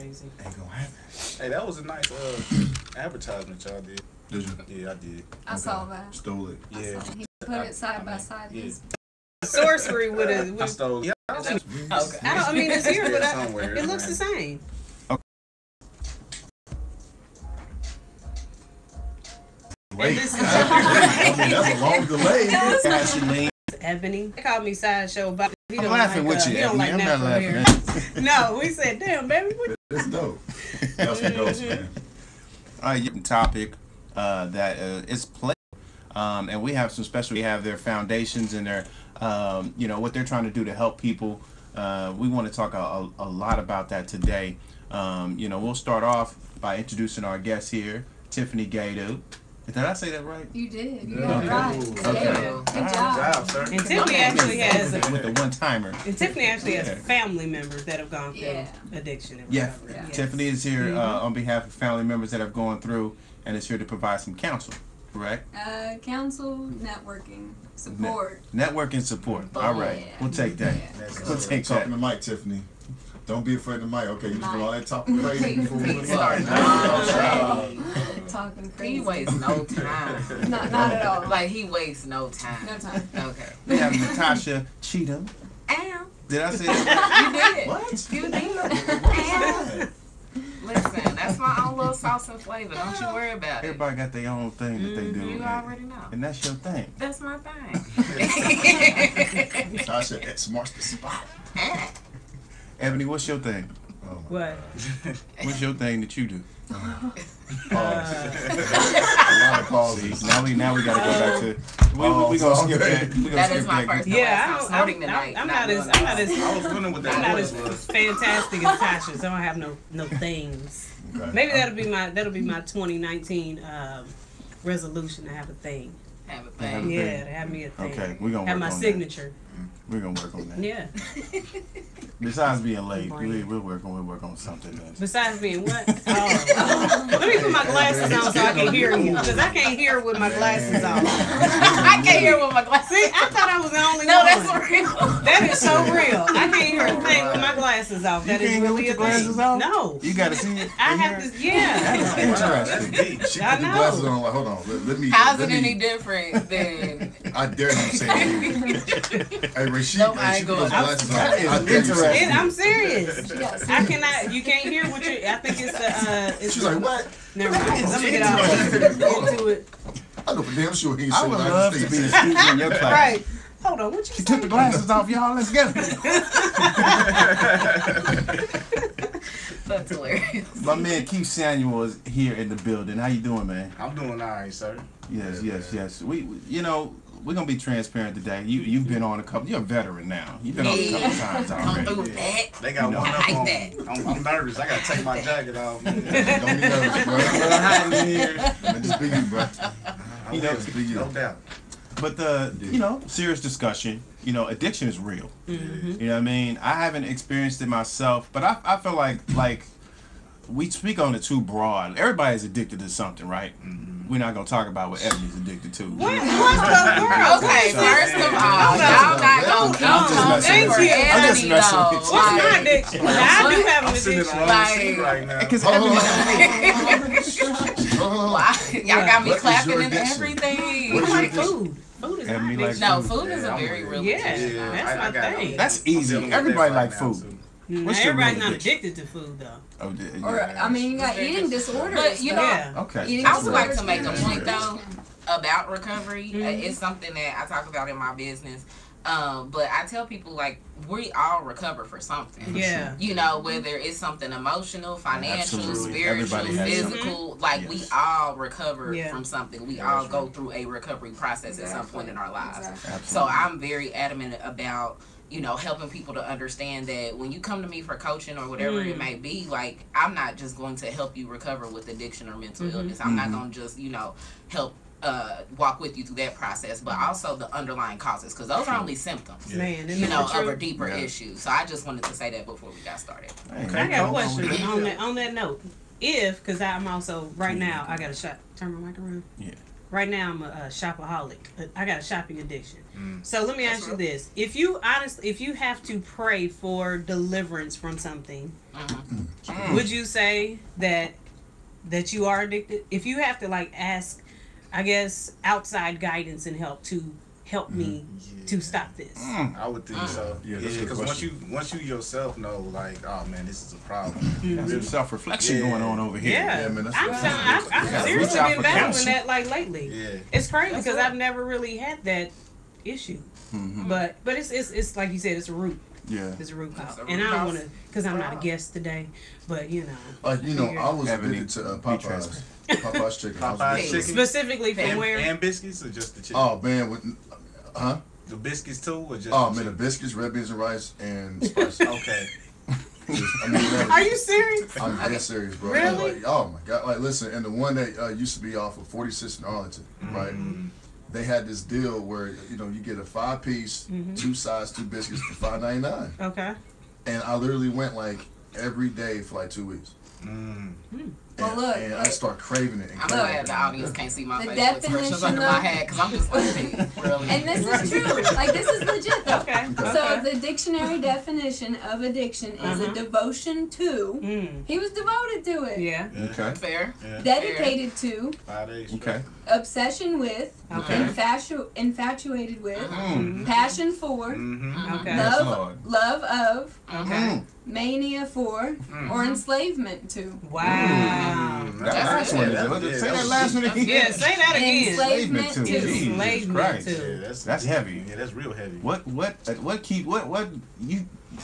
crazy. Ain't gonna happen. Hey, that was a nice advertisement y'all did. Did you? Yeah, I did. I saw that. Stole it. Yeah. He put it side by side. Yeah. Sorcery with I a. stole. Yeah. Okay. I mean, it's here, but somewhere, it looks the same. Wait. This is That's a long delay. Ebony. They called me sideshow, but he I'm don't laughing like, with you, he don't Ebony. like I'm not natural laughing. hair. No, we said, damn, baby. What That's dope. That's some dope, man. All right, topic that is play, and we have some special. We have their foundations and their, what they're trying to do to help people. We want to talk a lot about that today. We'll start off by introducing our guest here, Tiffany Gato. Did I say that right? You did. You got it right. Okay. Yeah. Good job. Sir. And Tiffany actually has with the one timer. and Tiffany actually has family members that have gone through addiction and Yeah, recovery. Yes. Tiffany is here on behalf of family members that have gone through, and is here to provide some counsel. Correct? Counsel, networking, support. Networking support. All right, we'll take that. We'll take Talking that. to Mike, Tiffany. Don't be afraid of Mike. Okay, you just do all that talking crazy before we Start Talking He crazy. wastes no time. Not at all. Like, he wastes no time. No time. Okay. We have Natasha Cheatham. Ow. Did I say that? You did. What? You did. Listen, that's my own little sauce and flavor. Don't you worry about it. Everybody got their own thing that they do. You already know. And that's your thing. That's my thing. Tasha smarts the spot. Ebony, what's your thing? What? What's your thing that you do? A lot of pauses. Now we gotta go back to. We gonna skip that. We gonna That skip is my that. first. Yeah, I'm snorting tonight. I'm not as I was wondering what I'm not that as was. fantastic as Tasha, so I don't have no things. Okay. Maybe that'll be my 2019 resolution to have a thing. Have a Have a thing. thing. Yeah, to have me a thing. Okay, we gonna have work my on that. signature. We're gonna work on that. Yeah. Besides being late, Brain. we'll work on something else. Besides being what? Oh. Let me put my glasses on so I can hear you, because I can't hear with my glasses on. I can't hear with my glasses. See, I thought I was the only No, one. that's real. That is so real. I can't hear a thing with my glasses off. That is can't hear really with a your thing. glasses off? No. You gotta see it. I have to, yeah. Interesting. She I put the know. glasses on like, hold on, let me. How's let it me, any different than? I dare you say it. Hey, Ray, she Nope, put I ain't those going. glasses on. That is I dare you say interesting. it. I'm serious. Yes. I cannot, you can't hear what you, I think it's the, it's She's like, what? never mind. Let me get out into it. I know for damn sure he ain't I showing would out love the to be States. a student in your class. Right. Hold on, what you She say? took the glasses off, y'all. Let's get That's hilarious. My man Keith Samuel is here in the building. How you doing, man? I'm doing all right, sir. Yes. We're gonna be transparent today. You've been on a couple. You're a veteran now. You've been on a couple times Come already. through that. They got You know, one I up like on that. me. I'm nervous. I gotta take my jacket off, man. Don't be nervous, bro. Hot in here. Man, just be you, bro. You know, Just be you. No doubt. But serious discussion. Addiction is real. Mm-hmm. You know what I mean? I haven't experienced it myself, but I feel like we speak on it too broad. Everybody's addicted to something, right? We're not gonna talk about what Ebony's addicted to. What the world? Okay, first of all, y'all not gonna I'm just come messing for with you. I'm just Ebony messing though. with you. What's my addiction? I do have an I'm sitting in the addiction. wrong Like- seat right now. Because Hold on, Ebony's hold on. Why? Y'all got me What is clapping your and addiction? everything. What is I your like addiction? food. Food is Ebony my likes addiction. No, food is a Yeah, I'm very with real Yeah. addiction. That's my got thing. That's easy. dealing with Everybody that like right now, food. too. What's your Everybody's real not addiction? addicted to food though. Oh, yeah. Or, I mean, you got eating disorders. But, you know, Yeah. Okay. Eating I would like to disorders. make a point though about recovery. Mhm. It's something that I talk about in my business. But I tell people like we all recover for something. Yeah. You know, whether it's something emotional, financial, Absolutely. spiritual, Everybody has physical, like we Yes. all recover Yeah. from something. We all go through a recovery process at some point in our lives. Exactly. So I'm very adamant about, helping people to understand that when you come to me for coaching or whatever it may be, like I'm not just going to help you recover with addiction or mental illness. I'm not going to just, help walk with you through that process, but also the underlying causes, because those are only symptoms. Man, isn't that Of a true? deeper issue. So I just wanted to say that before we got started. I got a question on that note. Because I'm also right now I got a shot. Turn my mic around. Yeah. right now I'm a shopaholic. I got a shopping addiction. So let me That's ask you real. this: if you have to pray for deliverance from something, would you say that you are addicted? If you have to like ask, I guess, outside guidance and help to help me to stop this. I would think so. Yeah, Yeah, that's a good because question. once you yourself know, like, oh man, this is a problem. There's some self-reflection going on over here. Yeah, Yeah, man, that's I'm what telling. I'm saying. I've Yeah, seriously reach out been for battling counsel. that like lately. Yeah. It's crazy That's because real. I've never really had that issue. But it's like you said, it's a root. Yeah. It's a root cause, It's a and root I don't cause. want to because I'm not a guest today. But you know, I was Ebony, addicted to be Popeyes. transparent. Popeyes chicken. I was Popeyes addicted to it. chicken. specifically from And, where? and biscuits or just the chicken? Oh man, The biscuits too, or just oh the man, the chicken? biscuits, red beans and rice, and spice. Okay. I mean, whatever. Are you serious? I'm dead serious, bro. Really? Like, oh my god! Like, listen, and the one that used to be off of 46 in Arlington, right? They had this deal where you get a 5-piece, 2 sides, 2 biscuits for $5.99, Okay. and I literally went like every day for like 2 weeks. Well, look, and I look. start craving it. And I'm craving glad it. the audience can't see my The facial expressions definition under my of- hat because I'm just like, really? And this is true. Like, this is legit, though. Okay. So, the dictionary definition of addiction is a devotion to. He was devoted to it. Yeah. Okay. Fair. Yeah. Dedicated to, 5 days. Okay. obsession with, Okay. infatuated with, passion for, Okay. Yes, love, Lord. love of, Okay. mania for, or enslavement to. Wow. That last one. Say that last one again. Yeah. Say that again. Enslavement to. to. Jesus Enslavement Christ. to. Yeah, That's heavy. Yeah, that's real heavy. What you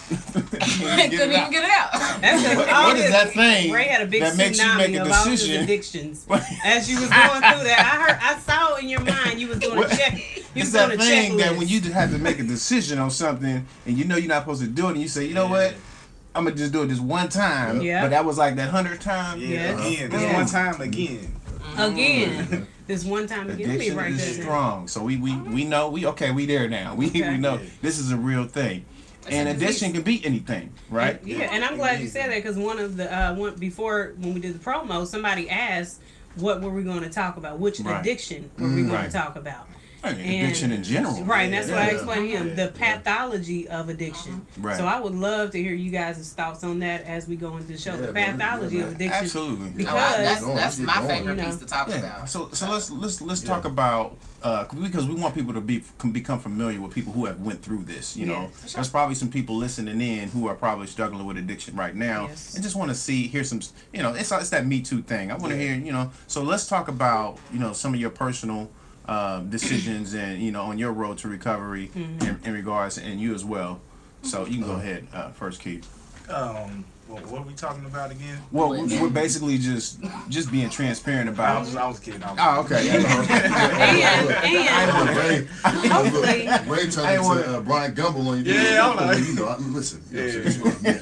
Couldn't even get it out. That's what is that thing Ray had a big that makes you tsunami make a of all his decision? addictions. As you was going through that, I saw in your mind you was doing a check. You It's was doing that a thing that checklist. when you have to make a decision on something and you know you're not supposed to do it, and you say, you know what, I'm gonna just do it this one time. Yeah. But that was like that 100th time. Yeah, Yes. again. This Yeah. one time again. Again, this one time again. Let me Addiction write is that down. strong. So we know we there now. We Okay. know Yeah. this is a real thing. It's And a addiction can beat anything, right? Yeah, and I'm glad you said that because one of the before when we did the promo, somebody asked what were we going to talk about, which Right. addiction were we going Right. to talk about. I mean, And- addiction in general. Right, and that's what I Yeah. explained to him, Yeah. the pathology of addiction. Right. So I would love to hear you guys' thoughts on that as we go into the show. Yeah, the man. pathology Yeah, of man. addiction. Absolutely. Because- That's Let's get my going. favorite You know. piece to talk Yeah. about. So let's talk about because we want people to become familiar with people who have went through this. You know, Yes. there's probably some people listening in who are probably struggling with addiction right now, Yes. and just want to hear some. You know, it's that Me Too thing. I want to hear. You know, so let's talk about some of your personal decisions and on your road to recovery in regards and you as well. So you can go ahead first, Keith. What are we talking about again? Well, we're basically just being transparent I about. was kidding. Oh, okay. And Ray, hopefully, Ray turned into Brian Gumble on you. Yeah, I'm like- Listen.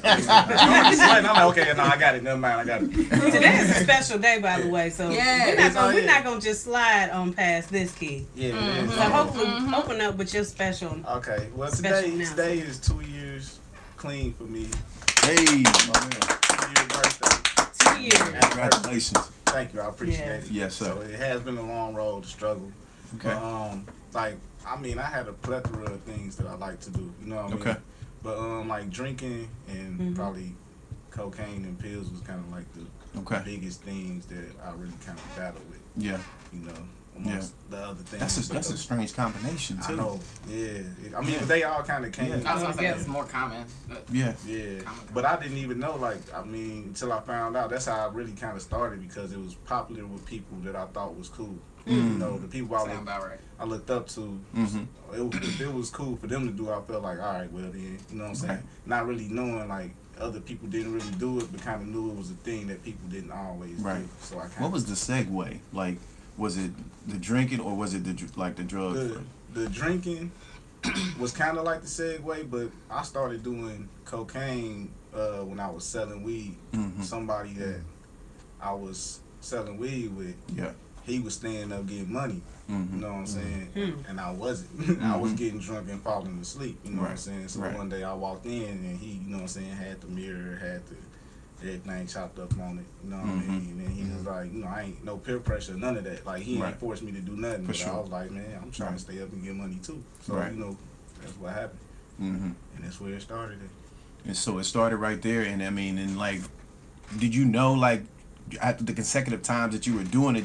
I'm like, okay, no, I got it. Never mind, I got it. today is a special day, by the way. So Yeah, we're not gonna just slide on past this kid. Yeah. So hopefully, open up with your special. Okay. Well, Special today is 2 years clean for me. Hey, 2-year birthday. 2 years. congratulations. Thank you. I appreciate Yeah. it. Yes, sir. So it has been a long road to struggle. Okay. But, I had a plethora of things that I like to do. You know what I mean? Okay. But like drinking and probably cocaine and pills was kind of like the Okay. biggest things that I really kind of battled with. Yeah. Amongst the other things. That's a strange combination too. I know. Yeah. But they all kind of came. Yeah. I was gonna say it's more common. But Yeah. Yeah, but I didn't even know, until I found out. That's how I really kind of started because it was popular with people that I thought was cool. The people sound about right. I looked up to. If it was cool for them to do, I felt like, all right, well then, you know what I'm saying? Right. Not really knowing, other people didn't really do it, but kind of knew it was a thing that people didn't always Right. do. So I kind What was the segue? Like, was it the drinking or was it the drugs? the drinking was kind of like the segue, but I started doing cocaine when I was selling weed. Somebody that I was selling weed with, Yeah. he was staying up getting money. You know what I'm saying? And I wasn't. I was getting drunk and falling asleep. You know what I'm Right. saying? So Right. one day I walked in and he, you know what I'm saying, had the mirror, had everything chopped up on it. You know what I mean? And he was like, I ain't no peer pressure, none of that. Like, he ain't forced me to do nothing. But I was like, man, I'm trying to stay up and get money too. So, that's what happened. And that's where it started. And so it started right there. And I mean, and like, did you know, like, after the consecutive times that you were doing it,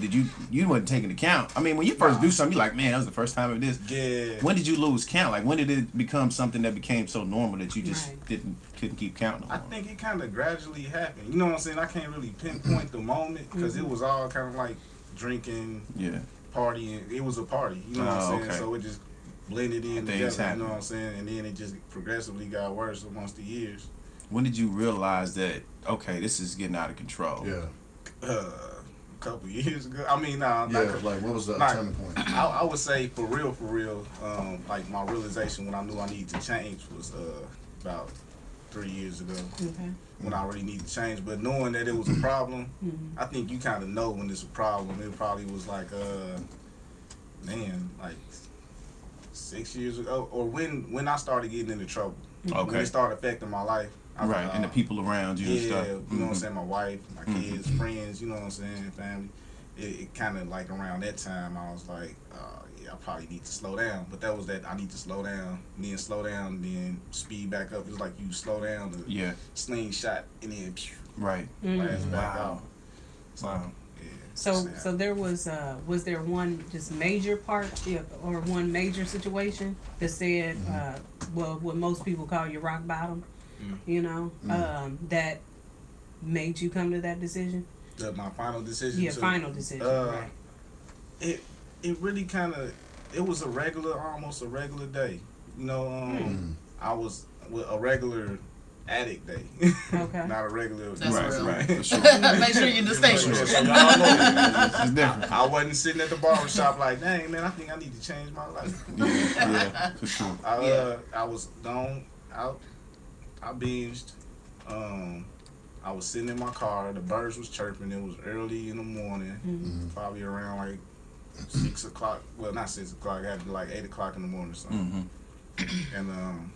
you wasn't taking account? I mean, when you first do something, you're like, man, that was the first time of this. Yeah. When did you lose count? Like, when did it become something that became so normal that you just couldn't keep counting? I think it kind of gradually happened. You know what I'm saying? I can't really pinpoint the moment because it was all kind of like drinking, partying. It was a party. You know what I'm saying? So it just blended in together. You know what I'm saying? And then it just progressively got worse amongst the years. When did you realize that, okay, this is getting out of control? Yeah. A couple years ago. I mean, like what was the turning point? I would say for real, like my realization when I knew I needed to change was about 3 years ago. When I really needed to change, but knowing that it was a problem, I think you kind of know when it's a problem. It probably was like, like 6 years ago, or when I started getting into trouble. When it started affecting my life. And the people around you and stuff. You know what I'm saying? My wife, my kids, friends, you know what I'm saying? Family. It kind of like around that time, I was like, I probably need to slow down. But that was that I need to slow down, and then speed back up. It's like you slow down the slingshot, and then blast back out. So there was there one just major part or one major situation that said, what most people call your rock bottom? You know, that made you come to that decision? My final decision? Yeah, final decision, right. It really kind of, it was almost a regular day. You know, I was with a regular addict day. Okay. Not a regular. That's real. Right. For sure. Make sure you distinguish. So y'all know it's different. I wasn't sitting at the barbershop like, dang, man, I think I need to change my life. Yeah, for sure. I was gone out. I binged. I was sitting in my car. The birds was chirping. It was early in the morning, probably around like 6 o'clock. Well, not 6 o'clock. It had to be like 8 o'clock in the morning or something. And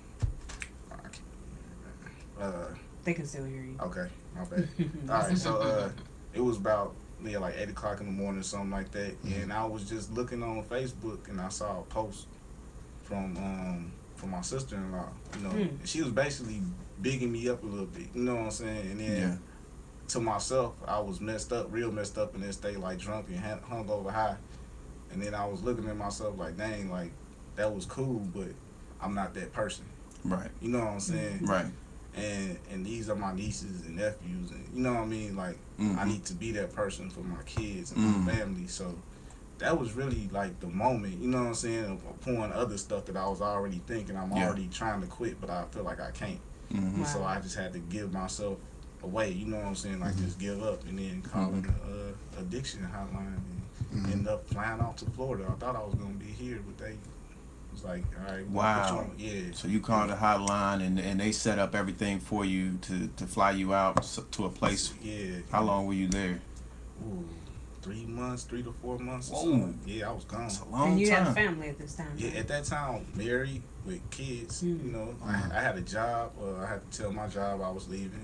they can still hear you. Okay, my bad. All right, so it was about like 8 o'clock in the morning or something like that. And I was just looking on Facebook, and I saw a post from my sister-in-law. You know, she was basically bigging me up a little bit. You know what I'm saying? And then to myself, I was real messed up in that state, like drunk and hungover high. And then I was looking at myself like, dang, like that was cool, but I'm not that person. Right. You know what I'm saying? Right. And these are my nieces and nephews, and you know what I mean? Like, I need to be that person for my kids and my family. So that was really like the moment, you know what I'm saying, upon other stuff that I was already thinking I'm already trying to quit, but I feel like I can't. Wow. So I just had to give myself away, you know what I'm saying, like just give up, and then call it addiction hotline, and end up flying off to Florida. I thought I was gonna be here, but they was like, all right, wow. So you called the hotline, and they set up everything for you to fly you out to a place. Yeah. How long were you there? Ooh, 3 months, 3 to 4 months. Whoa. Or something. Yeah, I was gone. That's a long time. And you had a family at this time? Yeah, at that time, married with kids. You know, I had a job. I had to tell my job I was leaving.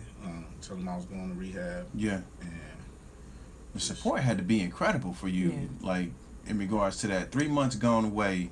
Tell them I was going to rehab. Yeah. And the support had to be incredible for you, like in regards to that 3 months gone away.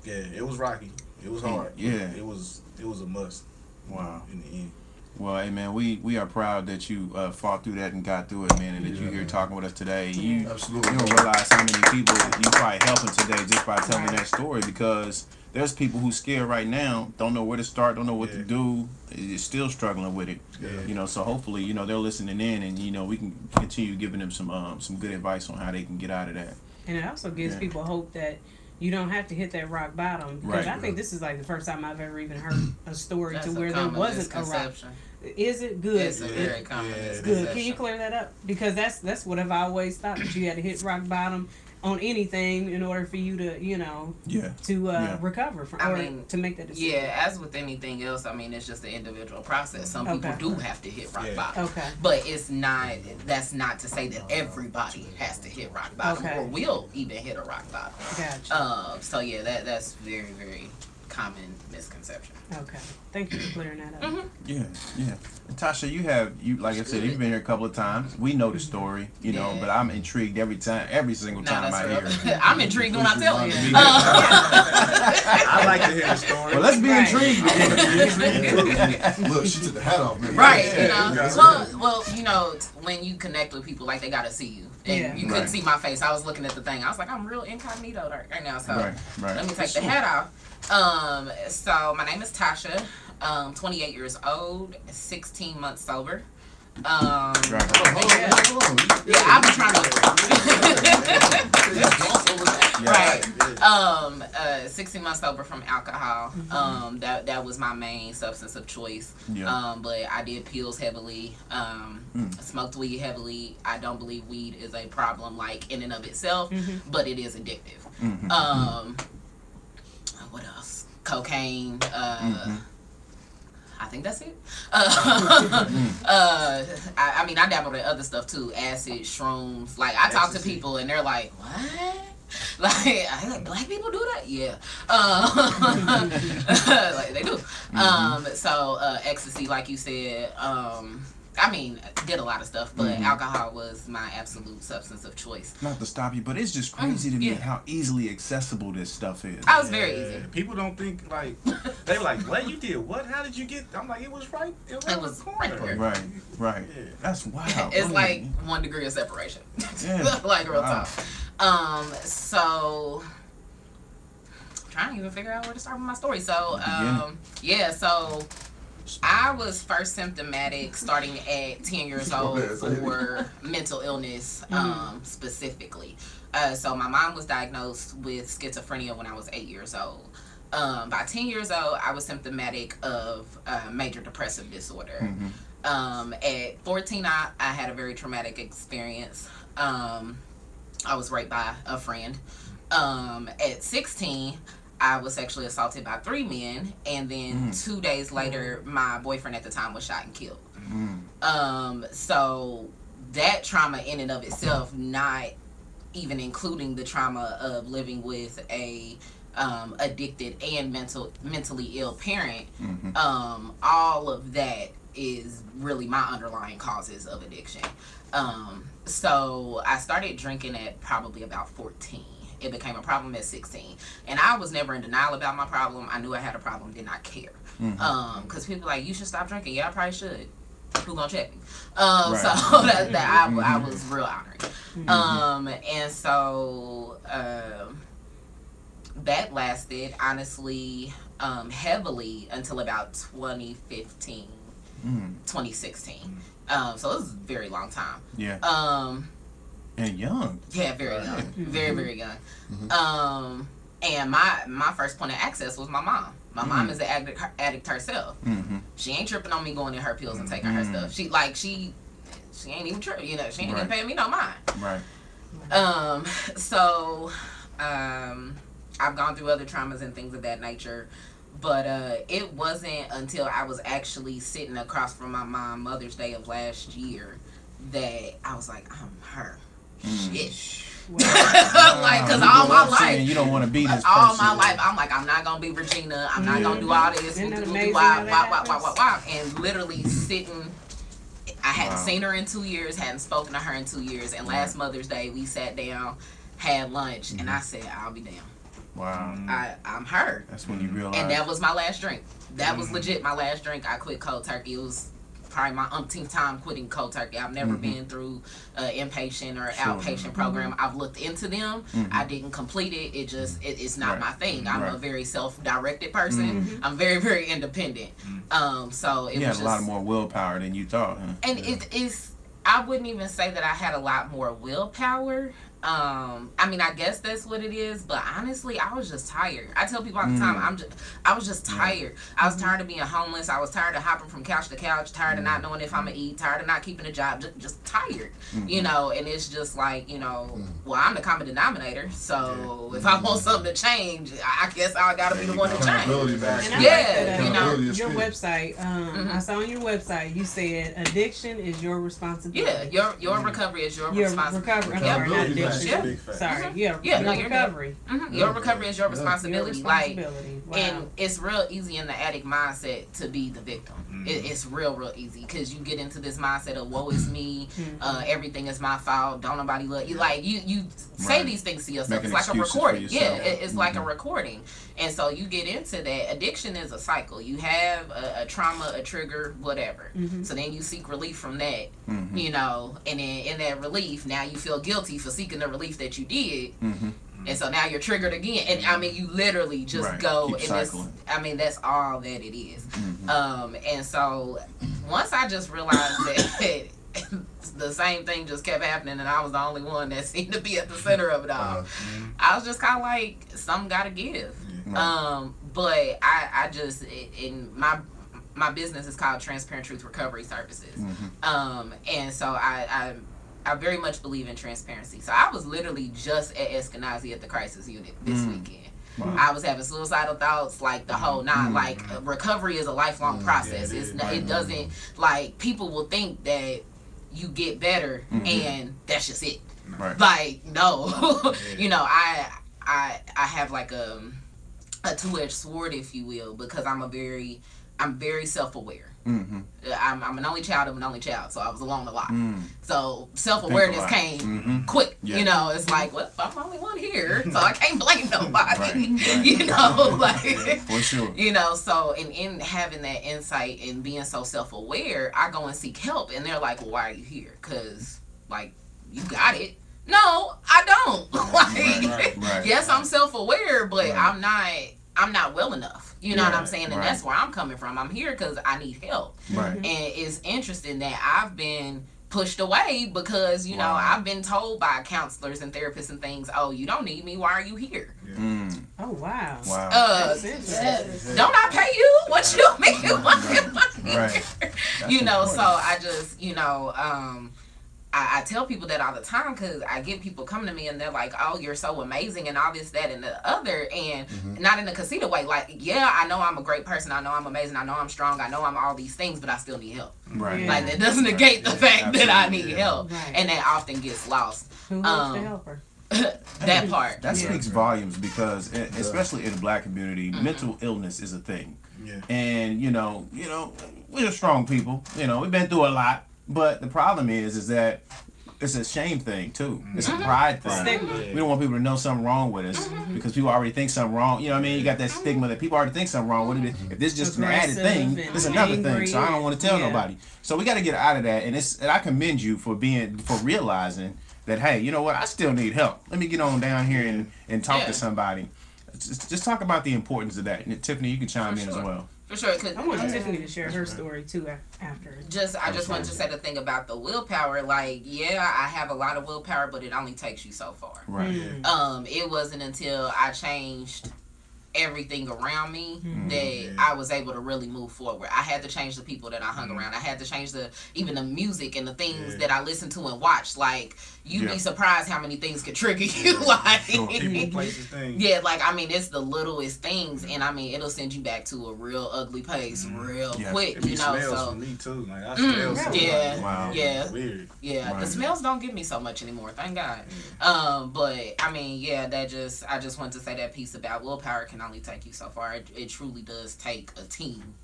Yeah, it was rocky. It was hard. Yeah. It was a must. Wow. In the end. Well, hey man, we are proud that you fought through that and got through it, man, and that you're here talking with us today. Absolutely. You don't realize how many people you probably helping today just by telling that story, because there's people who scared right now, don't know where to start, don't know what to do, is still struggling with it. Yeah. You know, so hopefully, you know, they're listening in, and you know, we can continue giving them some good advice on how they can get out of that. And it also gives people hope that you don't have to hit that rock bottom, because I think this is like the first time I've ever even heard a story to where there wasn't a rock. Is it good? It's a very common It's good. Can you clear that up? Because that's what I've always thought, that you had to hit rock bottom on anything in order for you to, you know, recover from, to make that decision. Yeah, as with anything else, I mean, it's just an individual process. Some people do have to hit rock bottom. Okay. But that's not to say that everybody has to hit rock bottom or will even hit a rock bottom. Gotcha. So yeah, that's very, very common misconception. Okay. Thank you for clearing that up. Yeah. And Tasha, you like I said, you've been here a couple of times. We know the story, you know, but I'm intrigued every single time I hear it. I'm intrigued when I tell you. I like to hear the story. Well, let's be intrigued. Look, she took the hat off, man. Right, you know. Well, you know, when you connect with people, like, they gotta see you. And you couldn't see my face. I was looking at the thing. I was like, I'm real incognito right now. So let me take the hat off. So my name is Tasha. 28 years old, 16 months sober. Yeah, I've been trying to. Right. 16 months sober from alcohol. That was my main substance of choice. But I did pills heavily. Smoked weed heavily. I don't believe weed is a problem, like, in and of itself, but it is addictive. What else? Cocaine. I think that's it. I mean, I dabbled in other stuff too. Acid, shrooms. Like, I talk to people and they're like, what? Like, black people do that? Yeah. Like, they do. So, ecstasy, like you said. I mean, did a lot of stuff, but alcohol was my absolute substance of choice. Not to stop you, but it's just crazy to me how easily accessible this stuff is. I was very easy. People don't think, like, they were like, what, you did what? How did you get? I'm like, it was right. It was right there. Right. Yeah. That's wild. It's like 1 degree of separation. Like, real talk. So, I'm trying to even figure out where to start with my story. So, so I was first symptomatic starting at 10 years old for mental illness, specifically. So my mom was diagnosed with schizophrenia when I was 8 years old. By 10 years old, I was symptomatic of major depressive disorder. At 14, I had a very traumatic experience. I was raped by a friend. At 16, I was sexually assaulted by 3 men, and then 2 days later, my boyfriend at the time was shot and killed. So that trauma in and of itself, not even including the trauma of living with a addicted and mentally ill parent, all of that is really my underlying causes of addiction. So I started drinking at probably about 14. It became a problem at 16. And I was never in denial about my problem. I knew I had a problem, did not care. Because people were like, you should stop drinking. Yeah, I probably should. Who gonna check me? So I was real honoring. And so that lasted, honestly, heavily until about 2015, 2016. So it was a very long time. And young. Yeah, very young. Very, very young. And my first point of access was my mom. My mom is an addict herself. She ain't tripping on me going in her pills and taking her stuff. She ain't even tripping. You know, she ain't even paying me no mind. So I've gone through other traumas and things of that nature. But it wasn't until I was actually sitting across from my mom Mother's Day of last year that I was like, I'm her. Shit. Like, because all my life, you don't want to be this all person. my life, I'm like, I'm not gonna be Regina. I'm not gonna do all this. Why? And literally sitting. I hadn't seen her in 2 years. Hadn't spoken to her in 2 years. And last Mother's Day, we sat down, had lunch, and I said, I'll be damned. Wow. I'm her. That's when you realize. And that was my last drink. That was legit my last drink. I quit cold turkey. It was probably my umpteenth time quitting cold turkey. I've never been through an inpatient or outpatient program. I've looked into them. I didn't complete it. It's not my thing. I'm a very self-directed person. I'm very, very independent. So it was had a lot more willpower than you thought. Huh? And it's I wouldn't even say that I had a lot more willpower. I mean, I guess that's what it is, but honestly, I was just tired. I tell people all the time, I was just tired. I was tired of being homeless. I was tired of hopping from couch to couch, tired of not knowing if I'm gonna eat, tired of not keeping a job, just tired, you know, and it's just like, you know, well, I'm the common denominator, so if I want something to change, I guess I gotta be the one to change. And you know, your website, I saw on your website, you said addiction is your responsibility. Yeah, your recovery is your responsibility. Recovery, addiction. Big fact. Sorry, Yeah, your no, you're recovery. Your recovery is your responsibility. Like, Wow. and it's real easy in the addict mindset to be the victim. It's real easy because you get into this mindset of woe is me, everything is my fault, don't nobody love you. Like you say these things to yourself. Making it's like a recording. Yeah, yourself. it's like a recording. And so you get into that. Addiction is a cycle. You have a trauma, a trigger, whatever. So then you seek relief from that, you know, and then in that relief, now you feel guilty for seeking the relief that you did. And so now you're triggered again. And I mean, you literally just go Keep and cycling. I mean, that's all that it is. And so once I just realized that the same thing just kept happening and I was the only one that seemed to be at the center of it all, I was just kind of like, something gotta give. But I just, in my business is called Transparent Truth Recovery Services. And so I very much believe in transparency. So I was literally just at Eskenazi at the crisis unit this weekend. I was having suicidal thoughts, like the whole nine. Like recovery is a lifelong process. It doesn't, like, people will think that you get better and that's just it. Like, no. You know, I have like a two-edged sword, if you will, because I'm very self-aware. I'm an only child, so I was alone a lot. So self-awareness came quick. You know, it's like, well, I'm the only one here, so I can't blame nobody. You know, like, for sure. You know, so in having that insight and being so self-aware, I go and seek help, and they're like, well, why are you here? Because, like, you got it. No, I don't. Like, yes, I'm self-aware, but I'm not well enough. You know what I'm saying? And that's where I'm coming from. I'm here because I need help. And it's interesting that I've been pushed away because, you know, I've been told by counselors and therapists and things, oh, you don't need me. Why are you here? Oh, wow. Don't I pay you? What you mean? You know, so I just, you know, I tell people that all the time because I get people coming to me and they're like, oh, you're so amazing and all this, that, and the other. And not in a conceited way. Like, yeah, I know I'm a great person. I know I'm amazing. I know I'm strong. I know I'm all these things, but I still need help. Like, that doesn't negate the fact that I need help. And that often gets lost. Who wants to help her? That part. That speaks volumes because, especially in the Black community, mental illness is a thing. And, you know, we're strong people. You know, we've been through a lot. But the problem is that it's a shame thing too. It's a pride thing. We don't want people to know something wrong with us because people already think something wrong. You know what I mean? You got that stigma that people already think something wrong with it. If this is just an added thing, it's another thing. So I don't want to tell nobody. So we got to get out of that. And I commend you for realizing that, hey, you know what? I still need help. Let me get on down here and talk to somebody. Just talk about the importance of that. And Tiffany, you can chime in as well. For sure, cause I want Tiffany to share her story too after. I just want to say the thing about the willpower. Like, yeah, I have a lot of willpower, but it only takes you so far. It wasn't until I changed everything around me that I was able to really move forward. I had to change the people that I hung around. I had to change even the music and the things that I listened to and watched. Like, you'd be surprised how many things could trigger you. Like, people, places, things. Yeah, like, I mean, it's the littlest things, and I mean, it'll send you back to a real ugly place real quick. You know, so for me too. Like, I smell something. Weird. The smells don't get me so much anymore, thank God. But I mean, I just want to say that piece about willpower can only take you so far. It truly does take a team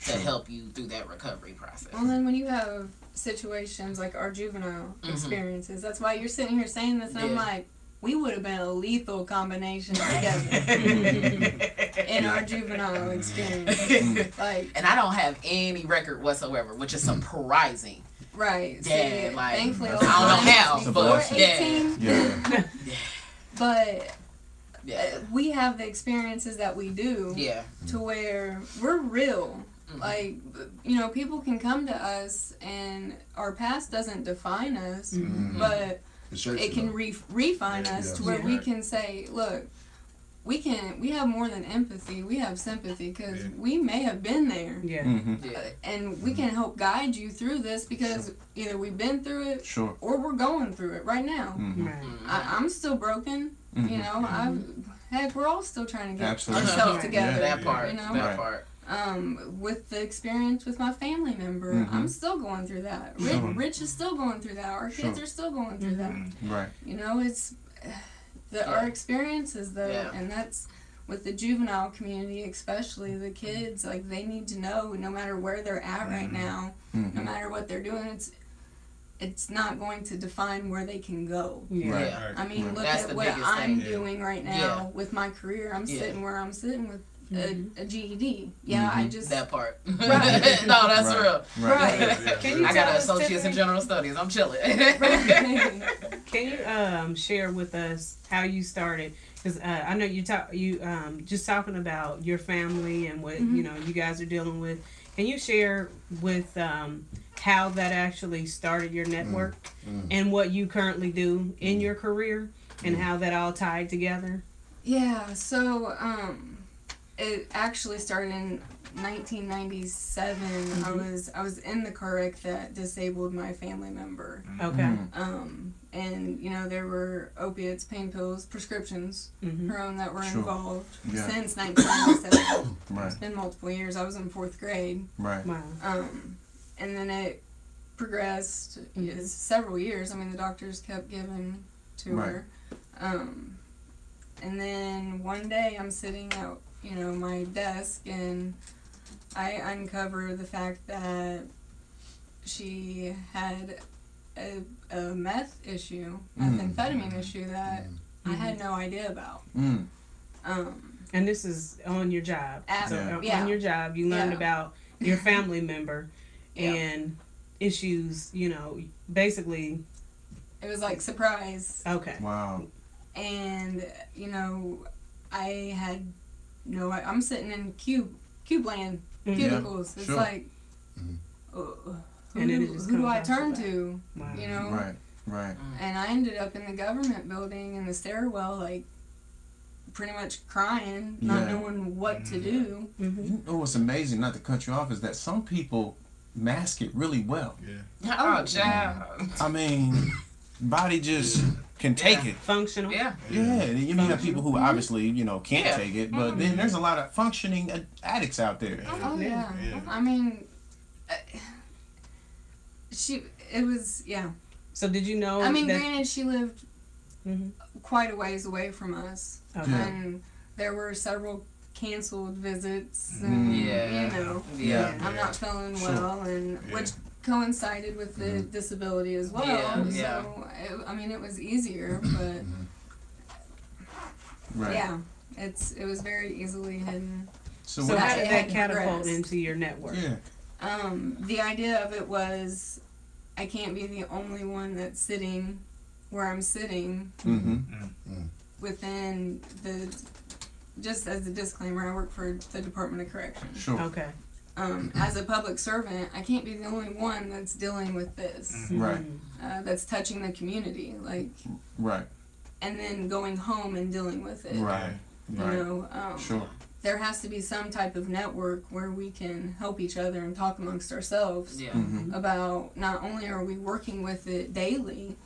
to help you through that recovery process. Well, then when you have situations like our juvenile experiences, that's why you're sitting here saying this, and I'm like, we would have been a lethal combination together in our juvenile experience. Like, and I don't have any record whatsoever, which is surprising. Right. Yeah, See, like, thankfully, I don't know how, but 18. But we have the experiences that we do to where we're real. Like, you know, people can come to us and our past doesn't define us, but it can refine us to where we can say, look, we have more than empathy, we have sympathy, because we may have been there. And we can help guide you through this because either we've been through it or we're going through it right now. I'm still broken, you know, heck, we're all still trying to get ourselves together. That part, you know? that part. With the experience with my family member, I'm still going through that. Rich is still going through that. Our kids are still going through that. Right. You know, it's our experiences though, and that's with the juvenile community, especially the kids. Like, they need to know, no matter where they're at right now, no matter what they're doing, it's not going to define where they can go. Yeah. I mean, look at what I'm doing right now with my career. I'm sitting where I'm sitting with a GED. I just... That part. Right. No, that's real. Right. Can you I got an associate's in general studies. I'm chilling. Can you share with us how you started? Because I know you just talking about your family and what you guys are dealing with. Can you share with how that actually started your network and what you currently do in your career and how that all tied together? Yeah, so it actually started in 1997. I was in the car wreck that disabled my family member. Okay. And there were opiates, pain pills, prescriptions, her own, that were involved since 1997. Right. It's been multiple years. I was in 4th grade. Right. Wow. And then it progressed several years. I mean, the doctors kept giving to her. And then one day I'm sitting at my desk, and I uncover the fact that she had a methamphetamine issue that I had no idea about. And this is on your job. On your job, you learned about your family member and issues, basically. It was like surprise. Okay. Wow. And, I had I'm sitting in cube land, cubicles. It's like, who do I turn to? Wow. Right. And I ended up in the government building in the stairwell, like, pretty much crying, not knowing what to do. You know what's amazing, not to cut you off, is that some people mask it really well. Oh, child. I mean, body just can take it. Functional. Yeah. You have people who obviously, can't take it, but then there's a lot of functioning addicts out there. Oh, yeah. I mean, it was. So did you know? I mean, granted, she lived quite a ways away from us. Okay. And there were several canceled visits, and I'm not feeling well, and which coincided with the disability as well. So it was easier, but it was very easily hidden. So how did that catapult into your network? The idea of it was, I can't be the only one that's sitting where I'm sitting. Within just as a disclaimer, I work for the Department of Corrections. Sure. Okay. As a public servant, I can't be the only one that's dealing with this. Right. That's touching the community, Right. And then going home and dealing with it. Right. Sure. There has to be some type of network where we can help each other and talk amongst ourselves about, not only are we working with it daily,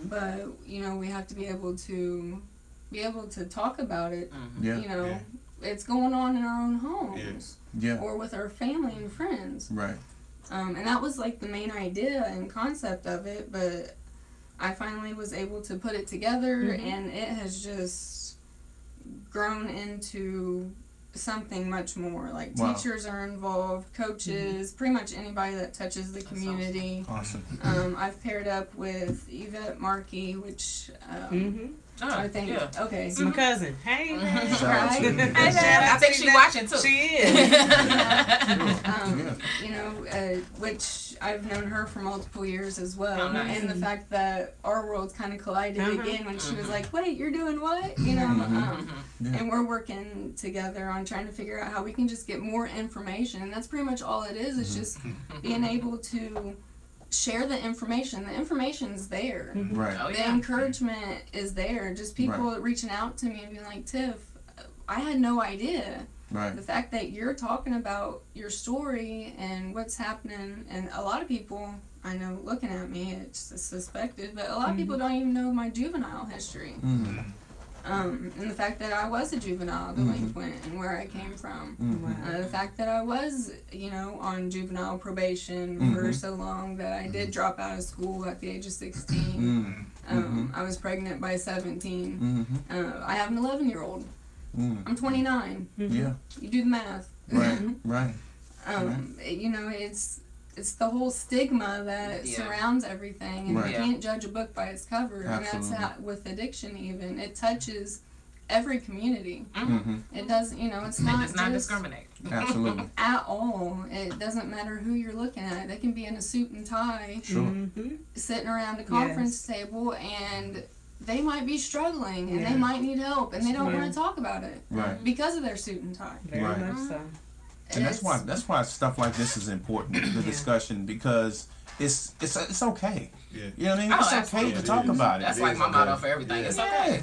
but we have to be able to talk about it. It's going on in our own homes. Or with our family and friends. Right. And that was like the main idea and concept of it, but I finally was able to put it together, and it has just grown into something much more. Like, teachers are involved, coaches, pretty much anybody that touches the community. Awesome. I've paired up with Yvette Markey, which I think okay. It's my cousin. Hey, right? I think she's watching too. She is. Which I've known her for multiple years as well. Oh, nice. And the fact that our worlds kind of collided again when she was like, "Wait, you're doing what?" And we're working together on trying to figure out how we can just get more information. And that's pretty much all it is. It's just being able to share the information. The information's there. Right. Oh, The encouragement is there. Just people reaching out to me and being like, "Tiff, I had no idea." Right. The fact that you're talking about your story and what's happening, and a lot of people, I know, looking at me, it's suspected, but a lot of people don't even know my juvenile history. And the fact that I was a juvenile delinquent and where I came from. The fact that I was, on juvenile probation for so long that I did drop out of school at the age of 16. I was pregnant by 17. I have an 11-year-old. I'm 29. Yeah. You do the math. Right. It's the whole stigma that surrounds everything, and you can't judge a book by its cover. Absolutely. And that's how, with addiction even. It touches every community. It doesn't, it's not does not discriminate. Absolutely. At all. It doesn't matter who you're looking at. They can be in a suit and tie, sitting around a conference table, and they might be struggling, and they might need help, and they don't want to talk about it because of their suit and tie. Very much so. And that's why stuff like this is important, the discussion, because it's okay. Yeah. You know what I mean? It's okay to talk about it. That's like my motto for everything. It's okay.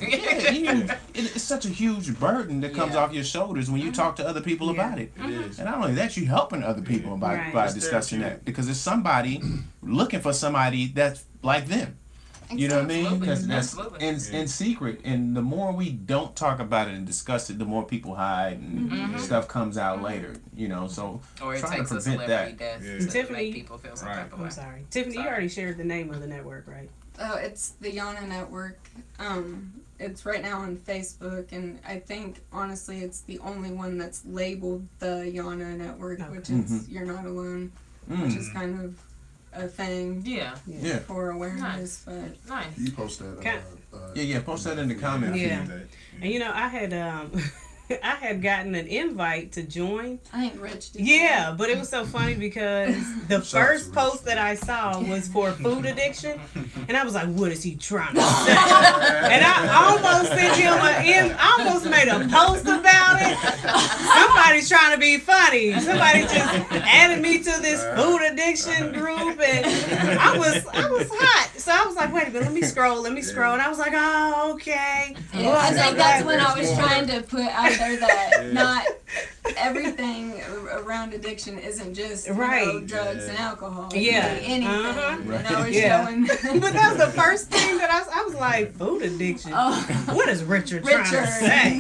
It's such a huge burden that comes off your shoulders when you talk to other people about it. And not only that, you're helping other people by discussing that, because there's somebody looking for somebody that's like them. You know what I mean? Because that's in secret, and the more we don't talk about it and discuss it, the more people hide, and stuff comes out later. So or it trying takes to a prevent celebrity that. death to make people feel some type of way. I'm sorry, Tiffany. You already shared the name of the network, right? Oh, it's the Yana Network. It's right now on Facebook, and I think honestly, it's the only one that's labeled the Yana Network, which is You're Not Alone, which is kind of a thing for awareness. But nice. You post that post that in the comments. And I had I had gotten an invite to join. I think Rich did. Yeah, but it was so funny because the first post that I saw was for food addiction, and I was like, "What is he trying to say?" And I almost sent him I almost made a post about it. Somebody's trying to be funny. Somebody just added me to this food addiction group, and I was hot. So I was like, "Wait a minute, let me scroll." And I was like, "Oh, okay." Yeah, I think that's when I was trying to put out there that not everything around addiction isn't just drugs and alcohol. Anything. And I was showing. But that was the first thing that I was like, food addiction. What is Richard trying to say?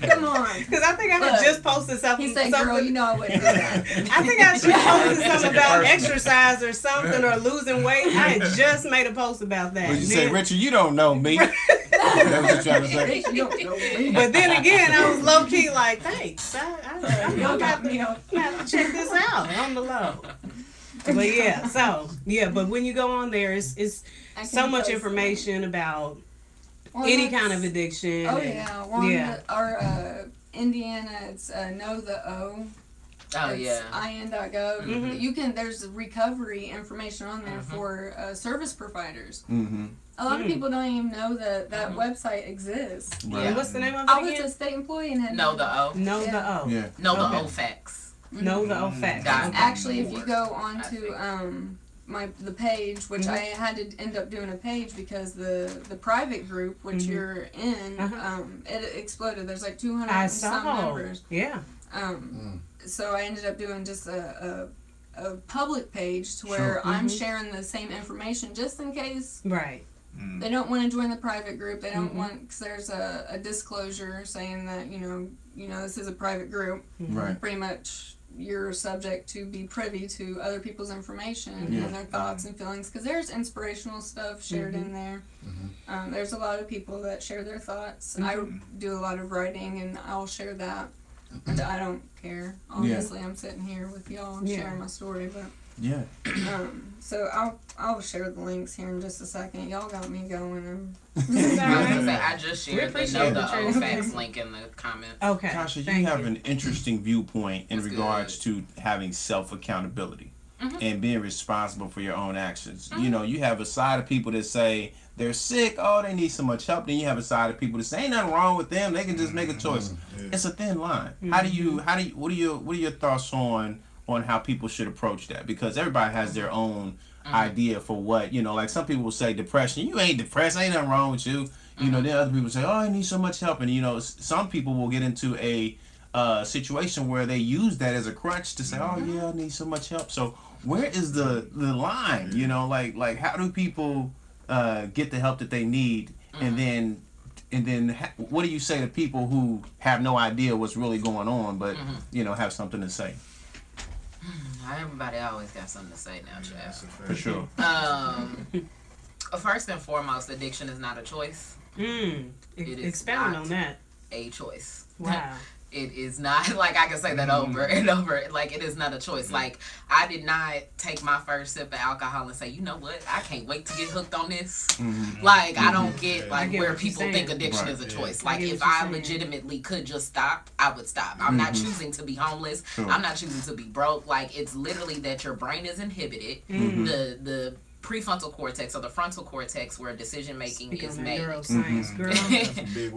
Come on. Because I think I had just posted something. He said, "Girl, you know I wouldn't do that." I think I just posted something about exercise or something, or losing weight. I had just made a post about that. Well, you say, "Richard, you don't know me." That's what you're trying to say. But then again, I was low key like, thanks. I got to check this out on the low. But but when you go on there, it's so much information about any kind of addiction. Oh yeah, our Indiana, it's Know the O. Oh it's IN.gov. You can. There's recovery information on there for service providers. A lot of people don't even know that website exists. Right. What's the name of it I again? was a state employee and had Know the O. Know the O. Yeah. Know the O facts. Know the O facts. Actually, if you go onto the page, which I had to end up doing a page because the private group, which you're in, it exploded. There's like 200 and some members. Yeah. So I ended up doing just a public page to where I'm sharing the same information just in case. Right. They don't want to join the private group. They don't want, because there's a disclosure saying that this is a private group. Right. Pretty much you're subject to be privy to other people's information and their thoughts and feelings, because there's inspirational stuff shared in there. There's a lot of people that share their thoughts. I do a lot of writing and I'll share that. I don't care. Obviously, I'm sitting here with y'all sharing my story, but so I'll share the links here in just a second. Y'all got me going. I just shared the Know the O facts link in the comments. Okay. Tasha, you have an interesting viewpoint in regards to having self-accountability and being responsible for your own actions. You have a side of people that say they're sick, they need so much help. Then you have a side of people that say ain't nothing wrong with them, they can just make a choice. It's a thin line. What are your thoughts on how people should approach that? Because everybody has their own idea for what, like some people will say depression, you ain't depressed, ain't nothing wrong with you. Then other people say, I need so much help. And some people will get into a situation where they use that as a crutch to say, I need so much help. So where is the line? Like how do people get the help that they need, and then And then what do you say to people who have no idea what's really going on, but, you know, have something to say? Everybody always got something to say now, Chad. For sure. First and foremost, addiction is not a choice. Expound on that. A choice. Wow. It is not, like, I can say that over and over. Like, it is not a choice. Like, I did not take my first sip of alcohol and say, you know what, I can't wait to get hooked on this. Like, I don't get, like, where people think addiction is a choice. Like, if I legitimately could just stop, I would stop. I'm not choosing to be homeless. I'm not choosing to be broke. Like, it's literally that your brain is inhibited. The prefrontal cortex or the frontal cortex where decision making is made. Neuroscience, girl.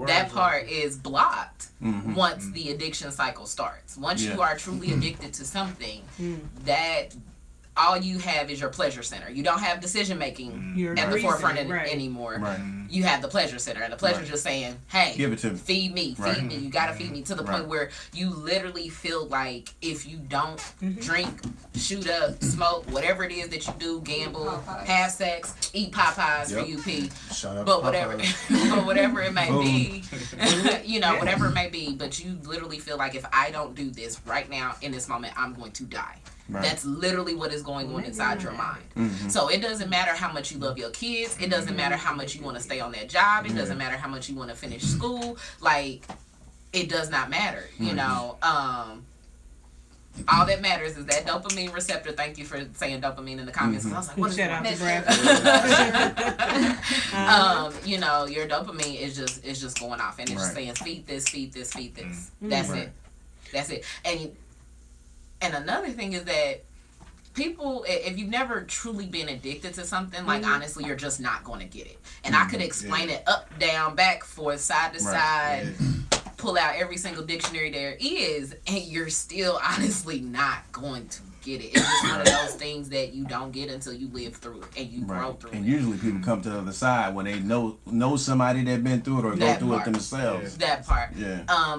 That part is blocked once the addiction cycle starts. Once you are truly addicted to something, that all you have is your pleasure center. You don't have decision making at the forefront anymore. You have the pleasure center, and the pleasure just saying, "Hey, give it to me. Feed me, feed me. You gotta feed me," to the point where you literally feel like if you don't drink, shoot up, smoke, whatever it is that you do, gamble, have sex, eat Popeyes for UP, but whatever, but whatever it may be, you know, whatever it may be, but you literally feel like if I don't do this right now in this moment, I'm going to die. That's literally what is going on inside your mind. So it doesn't matter how much you love your kids. It doesn't matter how much you want to stay on that job. It doesn't matter how much you want to finish school. Like, it does not matter, you know. All that matters is that dopamine receptor. Thank you for saying dopamine in the comments. I was like, what is that? You know, your dopamine is just going off, and it's just saying, feed this, feed this, feed this. That's it. That's it. And another thing is that people, if you've never truly been addicted to something, like, honestly, you're just not going to get it. And I could explain it up, down, back, forth, side to side, pull out every single dictionary there is, and you're still honestly not going to get it. It's just one of those things that you don't get until you live through it and you grow through it. And usually people come to the other side when they know somebody that been through it or go through it themselves. That part.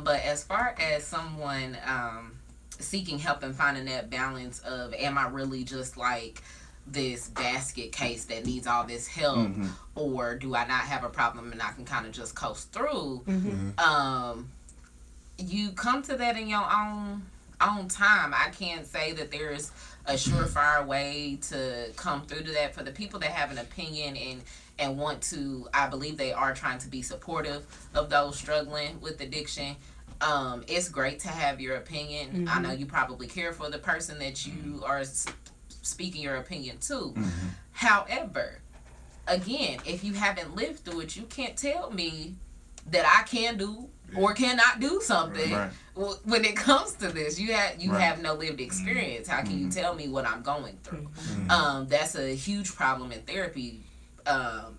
But as far as someone seeking help and finding that balance of, am I really just like this basket case that needs all this help, or do I not have a problem and I can kind of just coast through? You come to that in your own time. I can't say that there's a surefire way to come through to that. For the people that have an opinion and want to, I believe they are trying to be supportive of those struggling with addiction. It's great to have your opinion. I know you probably care for the person that you are speaking your opinion to. However, again, if you haven't lived through it, you can't tell me that I can do or cannot do something when it comes to this. You have no lived experience. How can you tell me what I'm going through? That's a huge problem in therapy.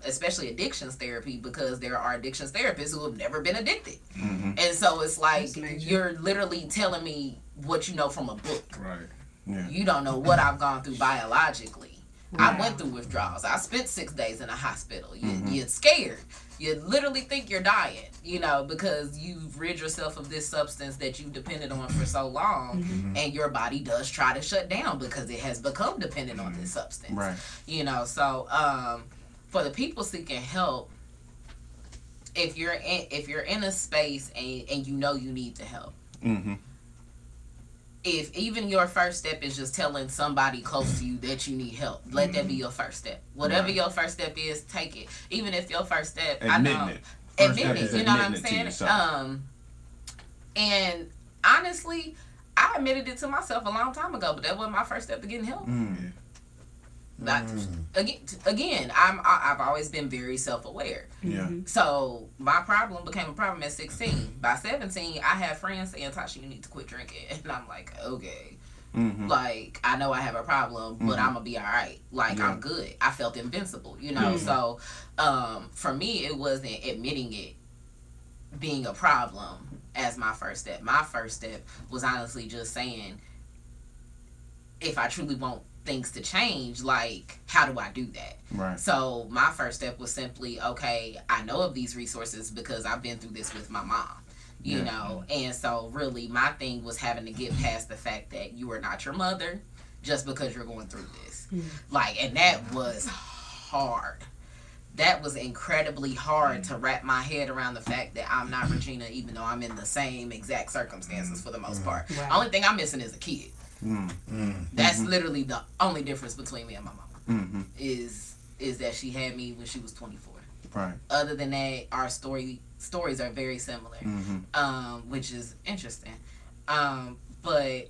Especially addictions therapy, because there are addictions therapists who have never been addicted. And so it's like, you're literally telling me what you know from a book. You don't know what I've gone through biologically. I went through withdrawals. I spent 6 days in a hospital. You're scared. You literally think you're dying, you know, because you've rid yourself of this substance that you've depended on for so long, and your body does try to shut down because it has become dependent on this substance. You know, so for the people seeking help, if you're in a space and you know you need the help, if even your first step is just telling somebody close to you that you need help, let that be your first step. Whatever your first step is, take it. Even if your first step, admit it. You know what I'm saying? And honestly, I admitted it to myself a long time ago, but that wasn't my first step to getting help. Again, I've always been very self-aware. So my problem became a problem at 16. By 17, I had friends saying, "Tasha, you need to quit drinking," and I'm like, okay. Like, I know I have a problem, but I'm gonna be all right. Like, I'm good. I felt invincible, you know. So for me, it wasn't admitting it being a problem as my first step. My first step was honestly just saying, if I truly want things to change, like, how do I do that? So my first step was simply, okay, I know of these resources because I've been through this with my mom, you know. And so really my thing was having to get past the fact that you are not your mother just because you're going through this. Like, and that was hard. that was incredibly hard to wrap my head around the fact that I'm not Regina, even though I'm in the same exact circumstances for the most part. Right. Only thing I'm missing is a kid. That's literally the only difference between me and my mama. Is that she had me when she was 24. Right. Other than that, our stories are very similar, which is interesting. But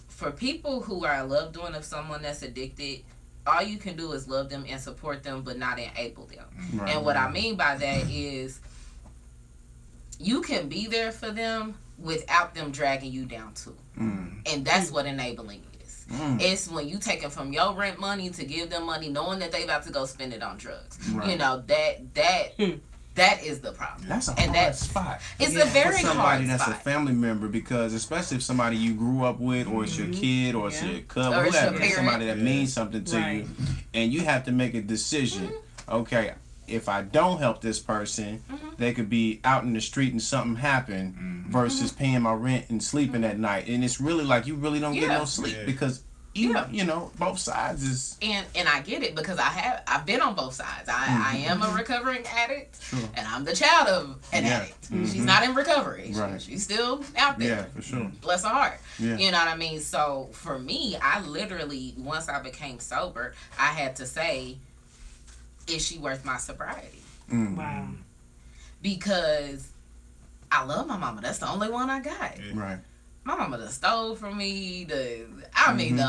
for people who are a loved one of someone that's addicted, all you can do is love them and support them, but not enable them. Right. And what I mean by that is you can be there for them without them dragging you down too. And that's what enabling is. It's when you take it from your rent money to give them money knowing that they about to go spend it on drugs. Right. You know, that is the problem. That's a hard spot. It's a very hard spot. For somebody that's a family member, because especially if somebody you grew up with, or it's your kid, or it's your cousin, or whatever, it's somebody that means something to you, and you have to make a decision. Okay, if I don't help this person, they could be out in the street and something happen, versus paying my rent and sleeping at night, and it's really like you really don't get no sleep because. You know, both sides is... And I get it because I've been on both sides. I am a recovering addict, and I'm the child of an addict. She's not in recovery. Right. She's still out there. Yeah, for sure. Bless her heart. Yeah. You know what I mean? So, for me, I literally, once I became sober, I had to say, is she worth my sobriety? Wow. Because I love my mama. That's the only one I got. Right. My mama done stole from me, the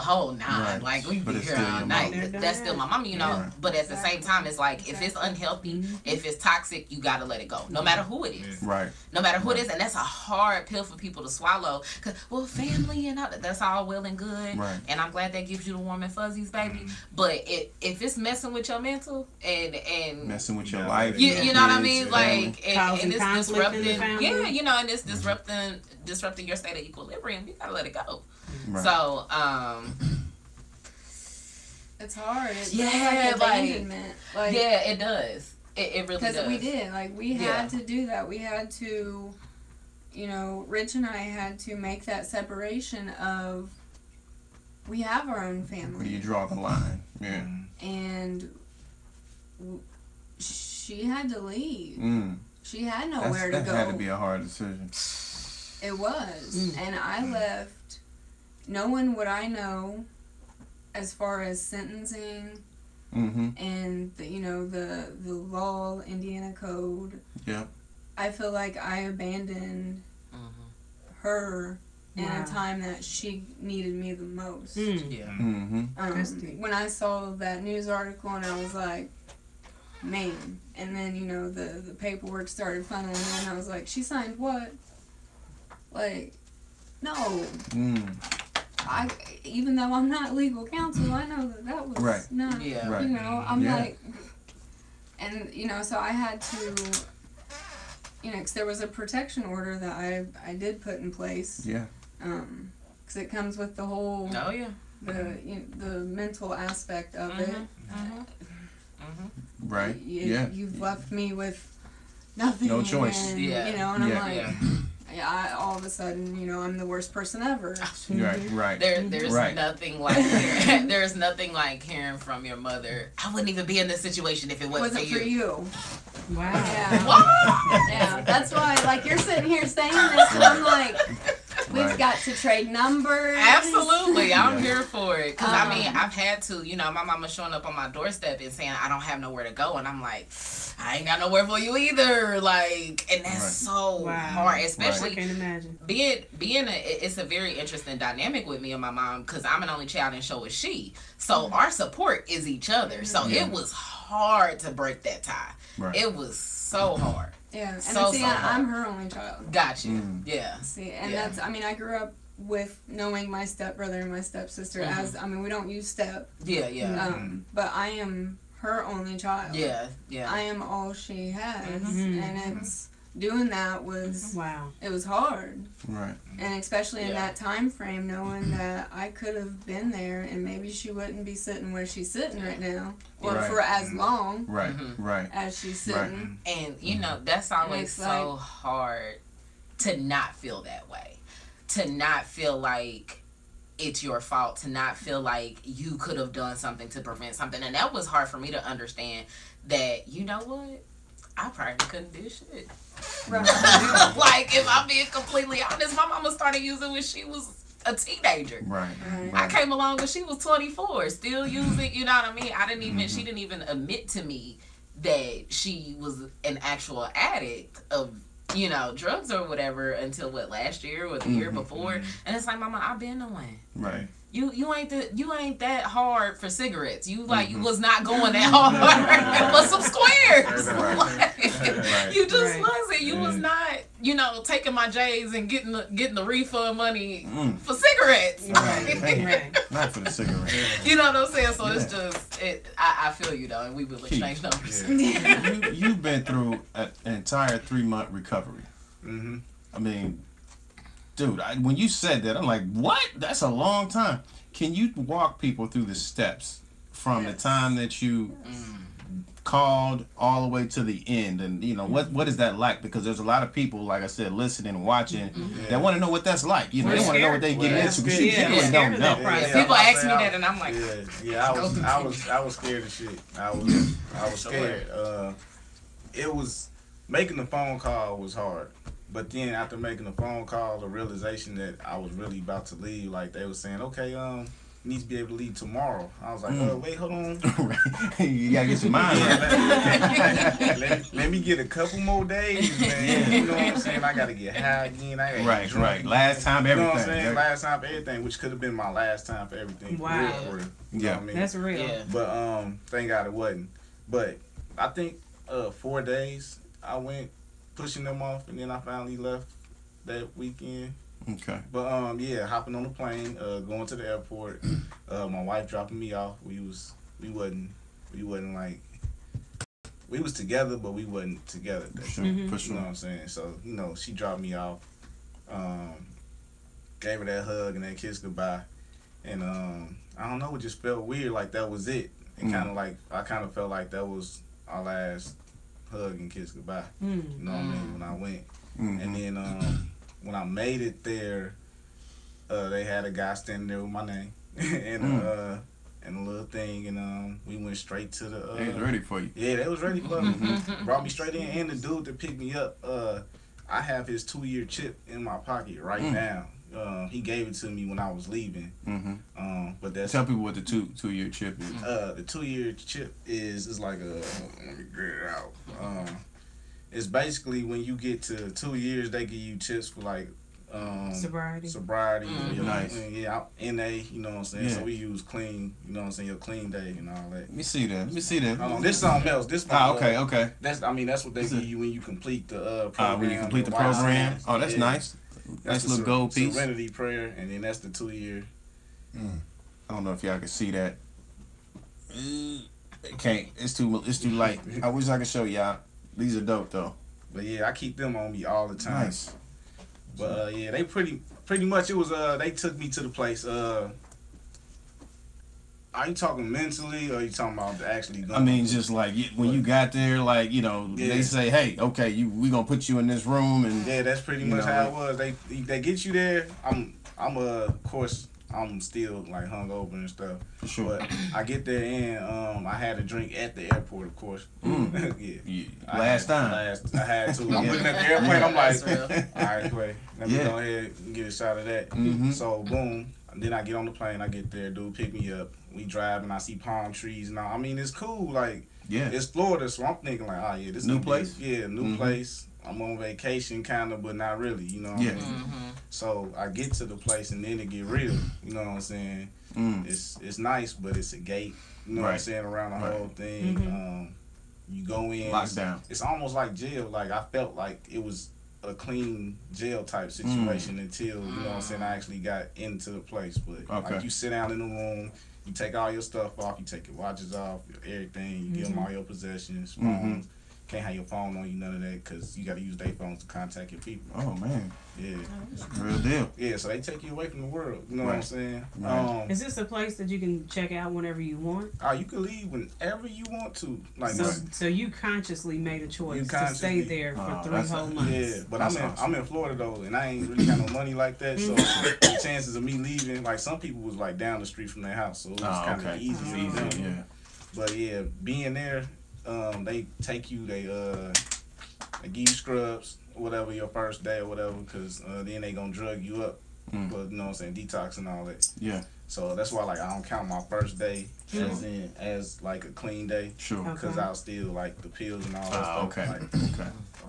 whole nine. Right. Like, we be here all night. That's still my mama, you know. Yeah. But at the same time, it's like, if it's unhealthy, if it's toxic, you gotta let it go. No matter who it is. Right. No matter who it is. And that's a hard pill for people to swallow. Because, well, family and all that, that's all well and good. Right. And I'm glad that gives you the warm and fuzzies, baby. But if it's messing with your mental and messing with your life. You know what I mean? Like, and it's disrupting. Yeah, you know, and it's disrupting your state of equilibrium. You gotta let it go. Right. So, it's hard. It's like abandonment. Yeah, it does. It really does. Because we did. Like, we had to do that. We had to, you know, Rich and I had to make that separation of, we have our own family. Where do you draw the line? Yeah. And she had to leave. She had nowhere to go. That had to be a hard decision. It was. And I left knowing what I know as far as sentencing and the law, Indiana code. Yeah. I feel like I abandoned her in a time that she needed me the most. Yeah. When I saw that news article and I was like, man. And then, you know, the paperwork started funneling in. I was like, she signed what? Like, no. Even though I'm not legal counsel, I know that was not, you know, I'm like, and, you know, so I had to, you know, because there was a protection order that I did put in place. Yeah. Because it comes with the whole, the mental aspect of it. Right. You've left me with nothing. No choice. And, you know, and I'm like... Yeah, all of a sudden, you know, I'm the worst person ever. Right. There's nothing like there's nothing like hearing from your mother. I wouldn't even be in this situation if it wasn't for you. Wow. Yeah. Yeah. That's why, like, you're sitting here saying this, and I'm like, we've got to trade numbers. Absolutely, I'm here for it. Cause I mean, I've had to. You know, my mama showing up on my doorstep and saying I don't have nowhere to go, and I'm like, I ain't got nowhere for you either. Like, and that's so hard, especially. I can't imagine. It's a very interesting dynamic with me and my mom because I'm an only child and so is she. So our support is each other. So it was hard to break that tie. Right. It was so hard. Yeah, and see, I'm her only child. Got you. Yeah. See, and that's, I mean, I grew up with knowing my stepbrother and my stepsister as, I mean, we don't use step. Yeah. But I am her only child. Yeah. I am all she has, and it's doing that was it was hard. Right. And especially in that time frame, knowing that I could have been there, and maybe she wouldn't be sitting where she's sitting right now, or for as long, as she's sitting. And you know that's always so hard to not feel that way, to not feel like it's your fault, to not feel like you could have done something to prevent something. And that was hard for me to understand that, you know what, I probably couldn't do shit. Right. Like, if I'm being completely honest, my mama started using when she was a teenager. Right. I came along when she was 24, still using, you know what I mean? She didn't even admit to me that she was an actual addict of, you know, drugs or whatever until last year or the year before. And it's like, mama, I've been the one. Right. You ain't that hard for cigarettes. You you was not going that hard for some squares. Like, you just wasn't. You was not, you know, taking my J's and getting the refund money for cigarettes. Right. Not for the cigarettes. You know what I'm saying? So it's just I feel you though, and we will exchange numbers. You've been through an entire 3-month recovery. I mean, dude, when you said that, I'm like, what? That's a long time. Can you walk people through the steps from the time that you called all the way to the end? And, you know, what is that like? Because there's a lot of people, like I said, listening and watching that want to know what that's like. You know, they want to know what they get into. But you really don't know. People ask me that, and I'm like, I was scared of shit. I was scared. It was, making the phone call was hard. But then after making the phone call, the realization that I was really about to leave, like they were saying, okay, you need to be able to leave tomorrow. I was like, wait, hold on. You gotta get your mind right. Let me get a couple more days, man. You know what I'm saying? I gotta get high again. I gotta get drunk. Right. Last time everything. You know what I'm saying? Last time for everything, which could have been my last time for everything. Wow. For real. Yeah. You know what I mean? That's real. Yeah. But thank God it wasn't. But I think 4 days I went pushing them off, and then I finally left that weekend. Okay. But hopping on the plane, going to the airport. My wife dropping me off. We wasn't like, we was together, but we wasn't together. For sure. You know what I'm saying? So, you know, she dropped me off, gave her that hug and that kiss goodbye, and I don't know, it just felt weird, like that was it. And kind of like, I kind of felt like that was our last hug and kiss goodbye. You know what I mean? When I went. And then when I made it there, they had a guy standing there with my name and a little thing, and we went straight to the they was ready for you. Yeah, they was ready for me. Brought me straight in, and the dude that picked me up, I have his 2-year chip in my pocket right now. He gave it to me when I was leaving. But that's, tell people what the two-year chip is. The 2-year chip is like a, let me get it out. It's basically when you get to 2 years, they give you chips for like sobriety. Nice. Yeah, NA, you know what I'm saying? Yeah. So we use clean, you know what I'm saying, your clean day and all that. Let me see that. This something else. This okay. That's what they give you when you complete the program. When you complete the program. Oh, that's nice. That's nice little gold piece. Serenity prayer, and then that's the 2-year. I don't know if y'all can see that. It can't. It's too light. I wish I could show y'all. These are dope though. But yeah, I keep them on me all the time. Nice. But yeah, they pretty much, it was they took me to the place. Are you talking mentally, or are you talking about actually going? I mean, just like when you got there, like, you know, they say, hey, okay, we gonna put you in this room, and yeah, that's pretty much how it was. They get you there. I'm of course, I'm still like hungover and stuff. For sure. But I get there, and I had a drink at the airport, of course. Yeah. Last time. I had to. I'm looking at the airplane. I'm like, all right, Quay, let me go ahead and get a shot of that. So boom. And then I get on the plane. I get there. Dude pick me up. We drive, and I see palm trees. Now, I mean, it's cool. Like, it's Florida, so I'm thinking like, oh yeah, this new place. New place. I'm on vacation, kind of, but not really. You know what I mean? So I get to the place, and then it get real. You know what I'm saying? It's nice, but it's a gate. You know what I'm saying, around the whole thing. You go in. Locked down. It's almost like jail. Like, I felt like it was a clean jail type situation until, you know what I'm saying, I actually got into the place. But like, you sit down in the room, you take all your stuff off, you take your watches off, everything, you give them all your possessions, phones. can't have your phone on you, none of that, because you got to use their phones to contact your people. Oh man, yeah, real deal. Yeah, so they take you away from the world. You know what I'm saying? Right. Is this a place that you can check out whenever you want? You can leave whenever you want to. Like so you consciously made a choice to stay there for 3 whole months. Yeah, but I'm in Florida though, and I ain't really got no money like that. So the chances of me leaving, like some people was like down the street from their house, so it was kind of easy for them. Yeah. But yeah, being there, they take you, they give you scrubs, whatever, your first day or whatever, because then they gonna drug you up. But you know what I'm saying, detox and all that. Yeah. So that's why like I don't count my first day as like a clean day. Sure. Because I'll still like the pills and all that stuff. Okay. Like,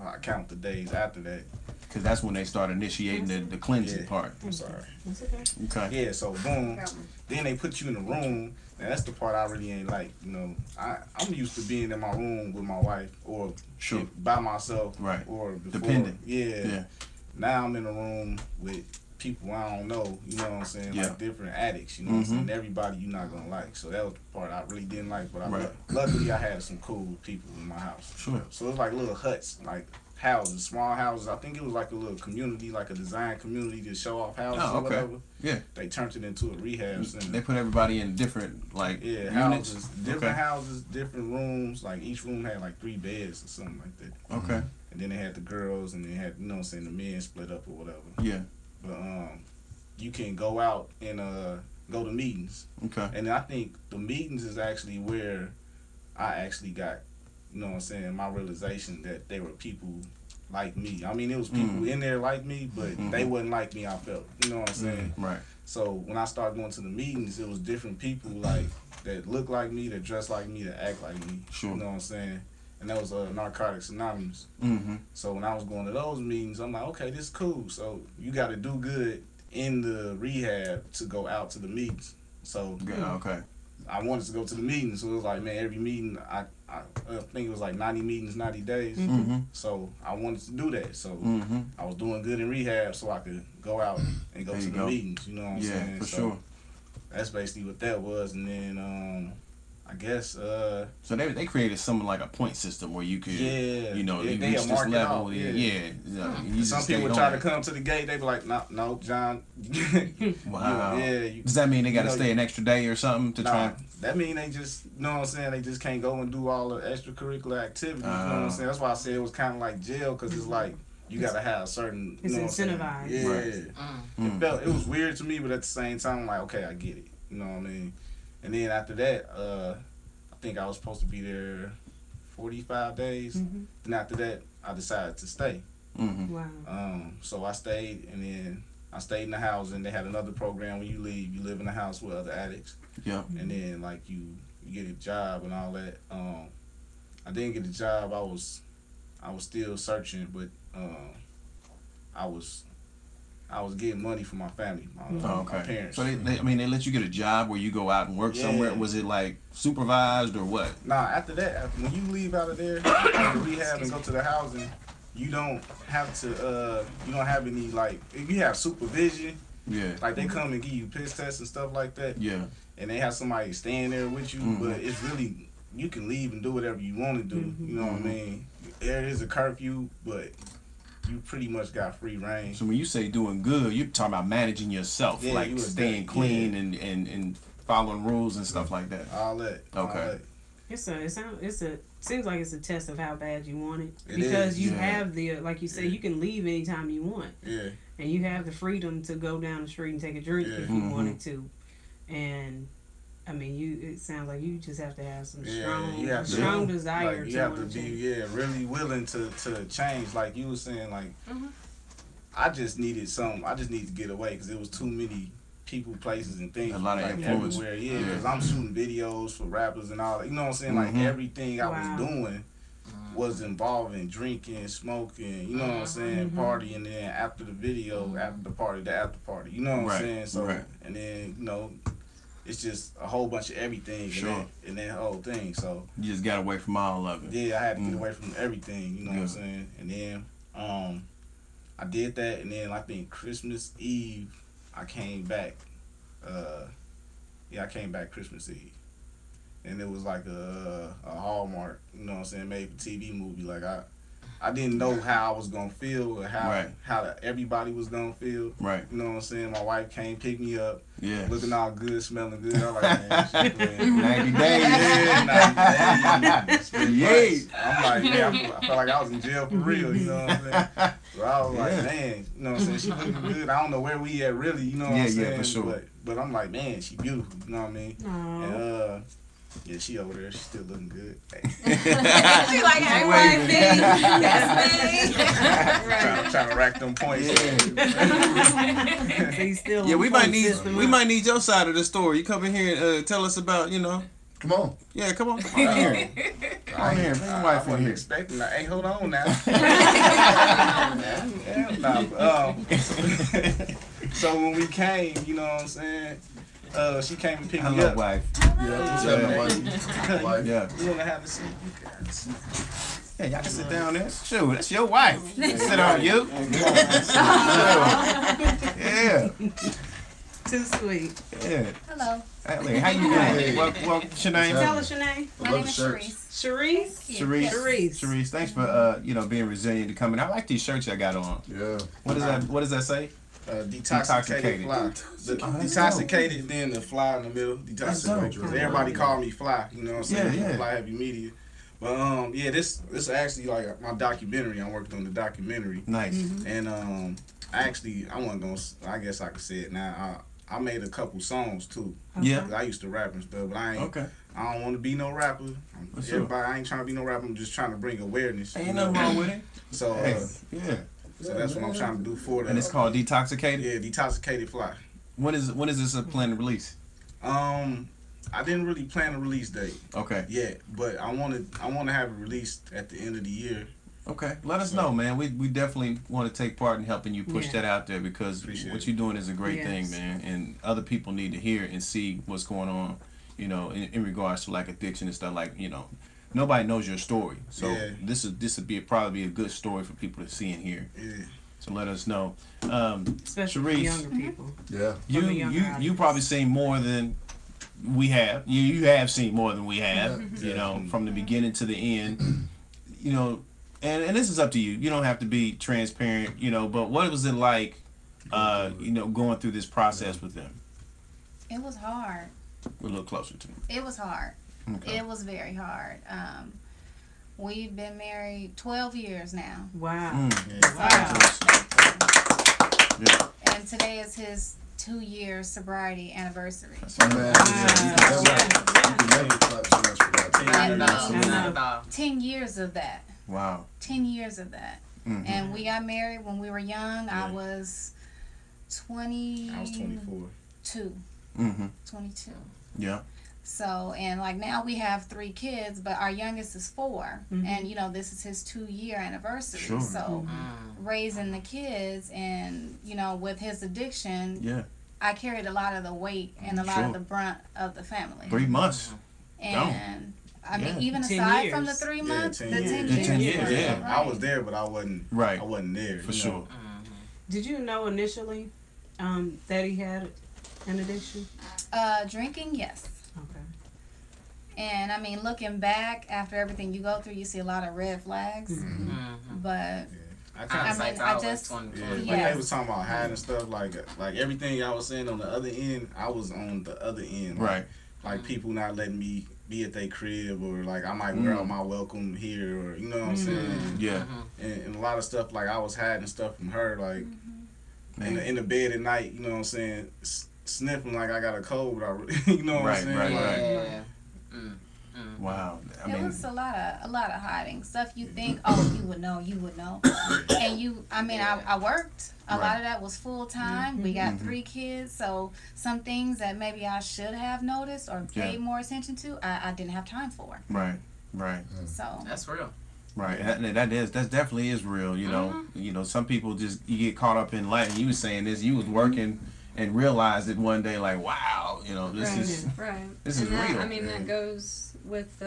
I count the days after that. Because that's when they start initiating the cleansing part. I'm sorry. That's okay. Okay. Yeah, so boom. Then they put you in a room. And that's the part I really ain't like. You know, I'm used to being in my room with my wife or by myself. Right. Or before. Dependent. Yeah. Now I'm in a room with people I don't know. You know what I'm saying? Yeah. Like different addicts. You know what I'm saying? Everybody you're not gonna like. So that was the part I really didn't like. But luckily I had some cool people in my house. Sure. So it's like little huts, like houses, small houses. I think it was like a little community, like a design community to show off houses or whatever. Yeah. They turned it into a rehab center. They put everybody in different units. Houses, different houses, different rooms. Like each room had like 3 beds or something like that. Okay. And then they had the girls, and they had, you know what I'm saying, the men split up or whatever. Yeah. But you can go out and go to meetings. Okay. And I think the meetings is actually where I actually got, you know what I'm saying, my realization that they were people like me. I mean, it was people in there like me, but they wasn't like me, I felt. You know what I'm saying? Right. So when I started going to the meetings, it was different people like that look like me, that dress like me, that act like me. Sure. You know what I'm saying? And that was Narcotics Anonymous. So when I was going to those meetings, I'm like, okay, this is cool. So you got to do good in the rehab to go out to the meetings. So I wanted to go to the meetings. So it was like, man, every meeting, I think it was like 90 meetings, 90 days. So I wanted to do that. So I was doing good in rehab so I could go out and go to the meetings. You know what I'm saying? Yeah, for so sure. That's basically what that was. And then I guess so they created something like a point system where you could you reach this level. Some people try to come to the gate, they be like, no, John. Wow. Does that mean they got to stay an extra day or something to try? That mean they just, you know what I'm saying, they just can't go and do all the extracurricular activities. You know what I'm saying? That's why I said it was kind of like jail, because it's like you got to have a certain. It's incentivized. Yeah. It was weird to me, but at the same time, I'm like, okay, I get it. You know what I mean? And then after that, I think I was supposed to be there 45 days. And after that, I decided to stay. Wow. So I stayed, and then I stayed in the house, and they had another program when you leave, you live in a house with other addicts. Yeah. And then like you get a job and all that. I didn't get a job. I was still searching, but I was getting money from my family, my parents. So they let you get a job where you go out and work somewhere. Was it like supervised or what? Nah, after that, when you leave out of there, out of rehab and go to the housing, you don't have to. You don't have any like. If you have supervision, like they come and give you piss tests and stuff like that. Yeah. And they have somebody staying there with you, but it's really you can leave and do whatever you want to do. You know what I mean? There is a curfew, but you pretty much got free reign. So when you say doing good, you're talking about managing yourself, like staying clean and following rules and stuff like that. All that. Okay. Seems like it's a test of how bad you want it, because you have the, like you say, you can leave anytime you want. Yeah. And you have the freedom to go down the street and take a drink if you wanted to, and. I mean, it sounds like you just have to have some strong desire. Like, you have to be really willing to change. Like you were saying, like I just needed to get away because there was too many people, places, and things. A lot of influence everywhere. Yeah, because I'm shooting videos for rappers and all that. You know what I'm saying? Like everything I was doing was involving drinking, smoking. You know what I'm saying? Partying, and then after the video, after the party, the after party. You know what I'm saying? So and then it's just a whole bunch of everything in that whole thing. So you just got away from all of it. Yeah, I had to get away from everything. You know what I'm saying? And then I did that, and then I think Christmas Eve I came back. I came back Christmas Eve, and it was like a Hallmark, you know what I'm saying, made for TV movie. Like I didn't know how I was gonna feel or how everybody was gonna feel. Right. You know what I'm saying? My wife came pick me up. Yeah. Looking all good, smelling good. I'm like, man, she's 90 days. Yeah, 90 days. Yeah. I'm like, man, I felt like I was in jail for real, you know what I'm saying? So I was like, man, you know what I'm saying? She looking good. I don't know where we at really, you know what I'm saying? Yeah, for sure. But I'm like, man, she beautiful, you know what I mean? Aww. And yeah, she over there. She's still looking good. She like, hey, wifey, that's me. Trying to rack them points. Yeah, we might need your side of the story. You come in here and tell us about, you know. Come on. Yeah, come on here. Come on here. Bring your wife in wasn't here. expecting that. Hey, hold on now. So when we came, you know what I'm saying? She came and picked me up. Wife. Yeah. Wife. Yeah. You wanna have a seat? Yeah, y'all can sit down there. Shoot, that's your wife. Sit on you. Yeah. Too sweet. Yeah. Hello. Hey, how you doing? Hey. What's your name? Tell us your name. My name is Sharice. Sharice, thanks for being resilient to coming. I like these shirts I got on. Yeah. What does that say? Detoxicated fly. Detoxicated, then the fly in the middle. Detoxicated. Everybody call me Fly. You know what I'm saying? Yeah. Fly Heavy Media. But yeah, this is actually like my documentary. I'm working on the documentary. Nice. And I wasn't gonna. I guess I could say it now. I made a couple songs too. Yeah. I used to rap and stuff, but I ain't. Okay. I don't want to be no rapper. I ain't trying to be no rapper. I'm just trying to bring awareness. Ain't nothing wrong with it. So yeah. So that's what I'm trying to do for that. And it's called Detoxicated? Yeah, Detoxicated Fly. When is this plan to release? I didn't really plan a release date. Okay. Yeah, but I want to have it released at the end of the year. Okay. Let us know, man. We definitely want to take part in helping you push that out there because what you're doing is a great thing, man. And other people need to hear and see what's going on, you know, in regards to like addiction and stuff, like, you know. Nobody knows your story, so this would probably be a good story for people to see and hear. Yeah. So let us know, especially Sharice, for younger people. Yeah. You probably seen more than we have. You have seen more than we have. You know, from the beginning to the end. You know, and this is up to you. You don't have to be transparent. You know, but what was it like? You know, going through this process with them. It was hard. A little closer to me. It was hard. Okay. It was very hard. We've been married 12 years now. Wow. Yeah. And today is his 2-year sobriety anniversary. That's man. You can never clap so much for that. 10 years of that. Wow. 10 years of that. Mm-hmm. And we got married when we were young. Yeah. I was 20. I was 24. 22. Yeah. So, and like now we have 3 kids, but our youngest is 4. And, you know, this is his 2-year anniversary. Sure. So, raising the kids and, you know, with his addiction, I carried a lot of the weight and a lot of the brunt of the family. 3 months. And, I mean, even aside from the 3 months, the 10 years. Yeah. I was there, but I wasn't I wasn't there. For sure. Did you know initially that he had an addiction? Drinking, yes. Okay. And I mean, looking back after everything you go through, you see a lot of red flags. But I just when they was talking about hiding stuff, like everything I was saying on the other end, I was on the other end. Right. Like people not letting me be at their crib, or like I might wear out my welcome here, or you know what I'm saying. Yeah. And a lot of stuff, like I was hiding stuff from her, like in the bed at night. You know what I'm saying. Sniffing like I got a cold, but you know what I'm saying? Right. Wow. I mean, it was a lot of hiding stuff. You think, you would know, and I worked. A lot of that was full time. We got 3 kids, so some things that maybe I should have noticed or paid more attention to, I didn't have time for. Right. So that's real. Right, that definitely is real. You know, some people you get caught up in life. And you was saying this, you was working. And realized it one day, like, wow, you know, this is real. I mean, that goes with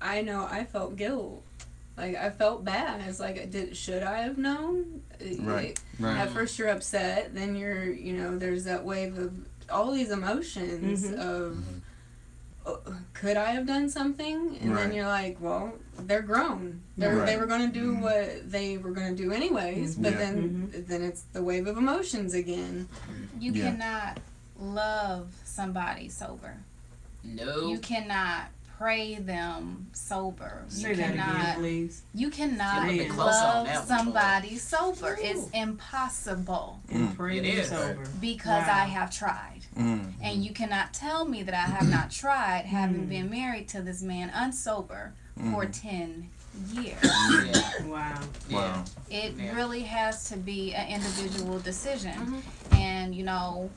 I know I felt guilt, like I felt bad. It's like, should I have known? Right. At first you're upset, then there's that wave of all these emotions of could I have done something? And then you're like, well, they're grown. They were going to do what they were going to do anyways. But then it's the wave of emotions again. You cannot love somebody sober. No. You cannot pray them sober. Say that again, please. You cannot love somebody sober. It's impossible. And pray them sober. Because I have tried. And you cannot tell me that I have not tried, having been married to this man unsober for 10 years. Wow. Wow. It really has to be an individual decision. And, you know,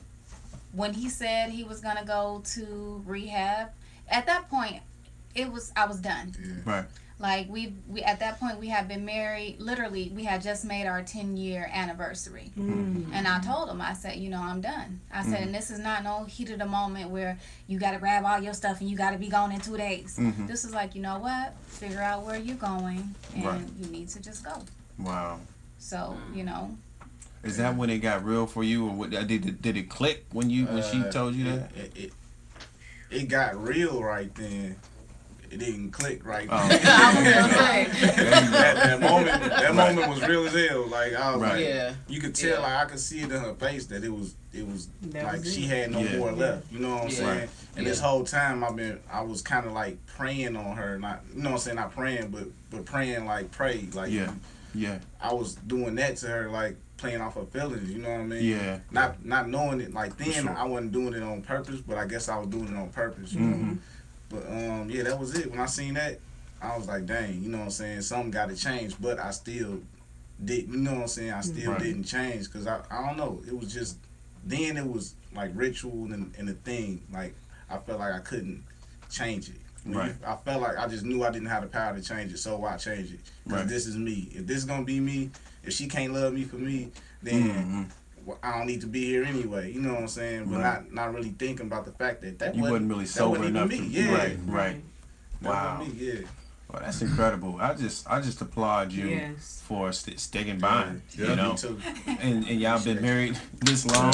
when he said he was going to go to rehab, at that point, I was done. Right. Like we at that point we had been married. Literally, we had just made our 10-year anniversary, and I told him, I said, you know, I'm done. I said, and this is not no heat of the moment where you got to grab all your stuff and you got to be gone in 2 days. This is like, you know what? Figure out where you're going, and you need to just go. Wow. So you know. Is that when it got real for you, or what, did it click when she told you that? It got real right then. It didn't click right then. That moment was real as hell. Like I was like, you could tell, like I could see it in her face that it was like she had no more left. You know what I'm saying? And this whole time I was kind of like praying on her, not, you know what I'm saying, not praying, but praying like pray, like I was doing that to her, like playing off her feelings, you know what I mean? Yeah. Not knowing it, like then I wasn't doing it on purpose, but I guess I was doing it on purpose, you know? But yeah, that was it. When I seen that, I was like, dang, you know what I'm saying? Something got to change, but I still didn't, you know what I'm saying? I still didn't change, because I don't know. It was just, then it was like ritual and a thing. Like, I felt like I couldn't change it. I felt like I just knew I didn't have the power to change it, so why change it? Because this is me. If this is going to be me, if she can't love me for me, then I don't need to be here anyway. You know what I'm saying? But not really thinking about the fact that you wasn't really sober enough. Right. Wow. Me, Well, that's incredible. I just applaud you for sticking by. You know, and y'all been married this long.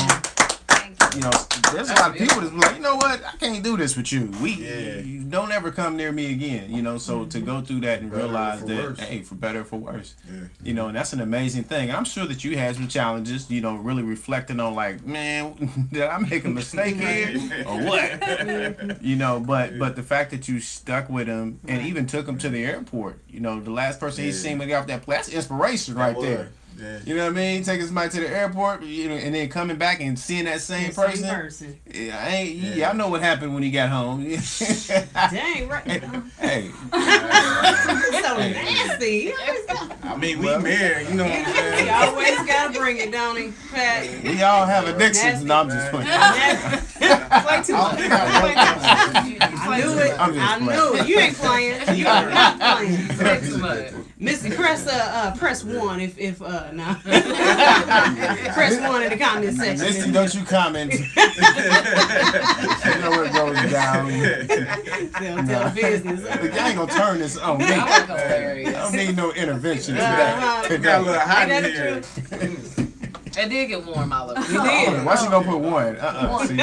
You know, there's a lot of people that's like, you know what, I can't do this with you. You don't ever come near me again. You know, so to go through that and realize that, hey, for better or for worse, you know, and that's an amazing thing. I'm sure that you had some challenges. You know, really reflecting on like, man, did I make a mistake here or what? You know, but the fact that you stuck with him and even took him to the airport. You know, the last person he seen when he got off that plane, that's inspiration right there. Yeah. You know what I mean? Taking somebody to the airport, you know, and then coming back and seeing that same person. Yeah, I know what happened when he got home. Dang, right. Hey. So nasty. I mean, we married, you know what I'm saying? You always gotta bring it, don't he, Pat? We all have addictions. No, I'm just playing. Play too much. I knew it. I knew it. You ain't playing. You are not playing. Play too much. Missy, press 1 if nah. Press 1 in the comment section. Missy, don't you comment. You know where it goes down. They'll tell business. I ain't gonna turn this on me. I don't need no intervention today. It got a little hot in here. It did get warm all over. It did. Why she gonna put 1? See?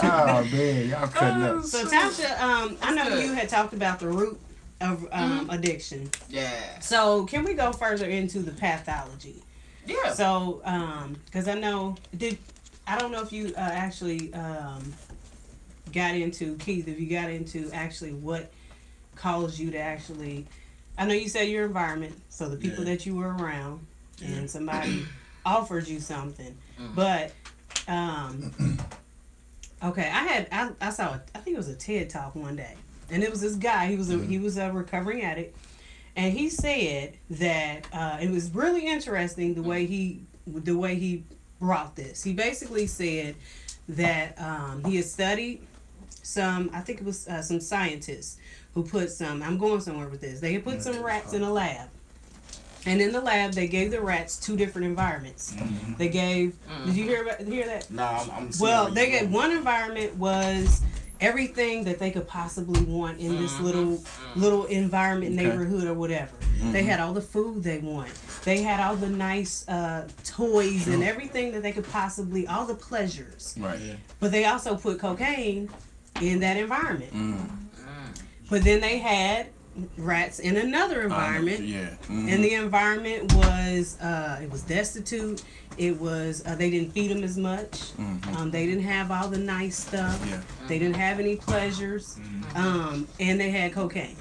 Oh man, y'all cutting up. So Tasha, I know you had talked about the root of addiction. Yeah. So can we go further into the pathology? Yeah. So because I don't know if you actually got into, Keith, if you got into actually what caused you to actually, I know you said your environment, so the people that you were around, and somebody offered you something, but okay, I saw I think it was a TED Talk one day, and it was this guy. He was a recovering addict, and he said that it was really interesting the way he brought this. He basically said that he had studied some, I think it was some scientists who put some, I'm going somewhere with this, they had put some rats in a lab. And in the lab, they gave the rats 2 different environments. They gave, did you hear that? No, I'm well, they gave one environment was everything that they could possibly want in this little environment, neighborhood or whatever. They had all the food they want. They had all the nice toys and everything that they could possibly, all the pleasures. Right. But they also put cocaine in that environment. But then they had rats in another environment. And the environment was it was destitute. It was they didn't feed them as much. They didn't have all the nice stuff. They didn't have any pleasures. And they had cocaine.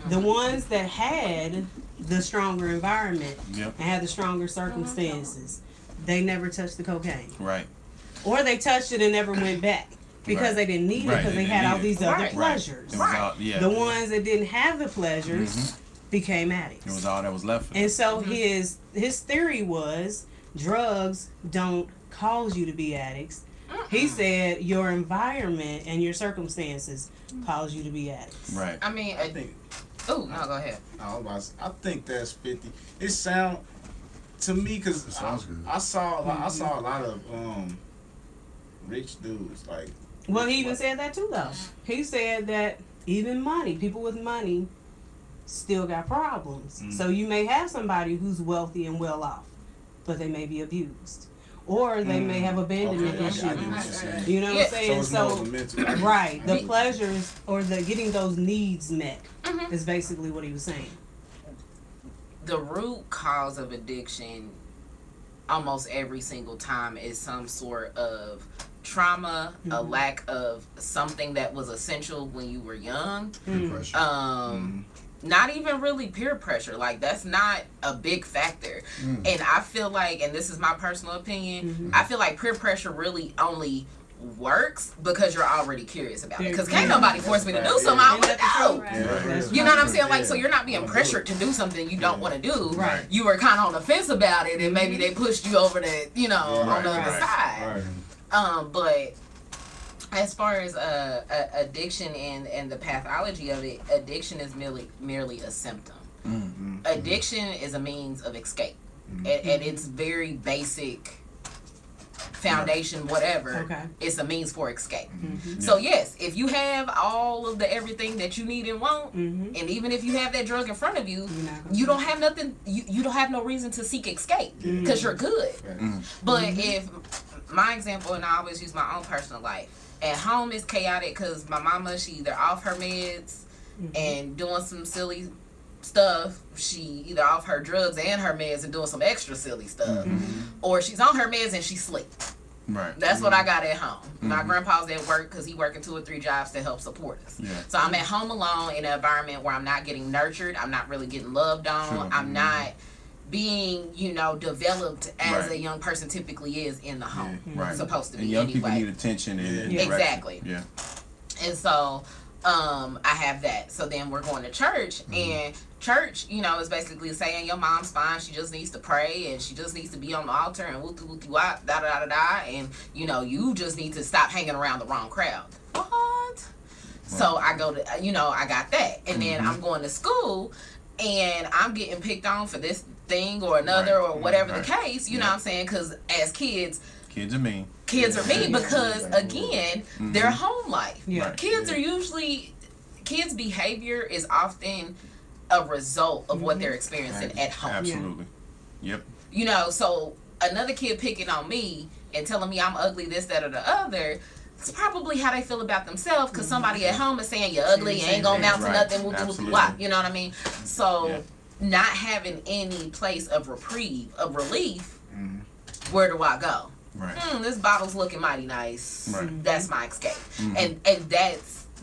The ones that had the stronger environment and had the stronger circumstances, they never touched the cocaine. Right. Or they touched it and never went back. Because they didn't need it, because they had all these other pleasures. The ones that didn't have the pleasures became addicts. It was all that was left. And so his theory was drugs don't cause you to be addicts. He said your environment and your circumstances cause you to be addicts. Right. I mean, I think. Oh no, go ahead. I think that's 50. It sound to me because I saw a lot of rich dudes like. Well, he even said that too, though. He said that even people with money, still got problems. So you may have somebody who's wealthy and well off, but they may be abused, or they may have abandonment issues. You know what I'm saying? So right, the pleasures or the getting those needs met is basically what he was saying. The root cause of addiction, almost every single time, is some sort of trauma, a lack of something that was essential when you were young. Not even really peer pressure. Like, that's not a big factor. And I feel like, and this is my personal opinion, I feel like peer pressure really only works because you're already curious about it. Because can't nobody force me to do something I want to do. You know what I'm saying? Like, so you're not being pressured to do something you don't want to do. Right. You were kind of on the fence about it, and maybe they pushed you over the, on the other side. But as far as addiction and the pathology of it, addiction is merely a symptom. Addiction is a means of escape. At its very basic foundation, whatever, it's a means for escape. So yes, if you have all of the everything that you need and want, and even if you have that drug in front of you, you don't have nothing, you don't have no reason to seek escape because you're good. But if my example, and I always use my own personal life, at home is chaotic because my mama, she either off her meds and doing some silly stuff, she either off her drugs and her meds and doing some extra silly stuff, or she's on her meds and she sleep. Right. That's what I got at home. My grandpa's at work because he working 2 or 3 jobs to help support us. So I'm at home alone in an environment where I'm not getting nurtured, I'm not really getting loved on, I'm not being, developed as a young person typically is in the home. Supposed to be. And young people need attention and exactly. And so I have that. So then we're going to church, and church, is basically saying your mom's fine, she just needs to pray and she just needs to be on the altar and woo-woo-woo-wah, da-da-da-da-da, and you just need to stop hanging around the wrong crowd. What? So I go to, I got that. And then I'm going to school and I'm getting picked on for this thing or another or whatever the case, you know what I'm saying? Because as kids are mean because, again, their home life. Kids are usually, kids' behavior is often a result of what they're experiencing at home. Absolutely. Yep. So another kid picking on me and telling me I'm ugly, this, that, or the other, it's probably how they feel about themselves because somebody at home is saying you're ugly, you ain't gonna amount to nothing, you know what I mean? So not having any place of reprieve, of relief, where do I go? This bottle's looking mighty nice. That's my escape. And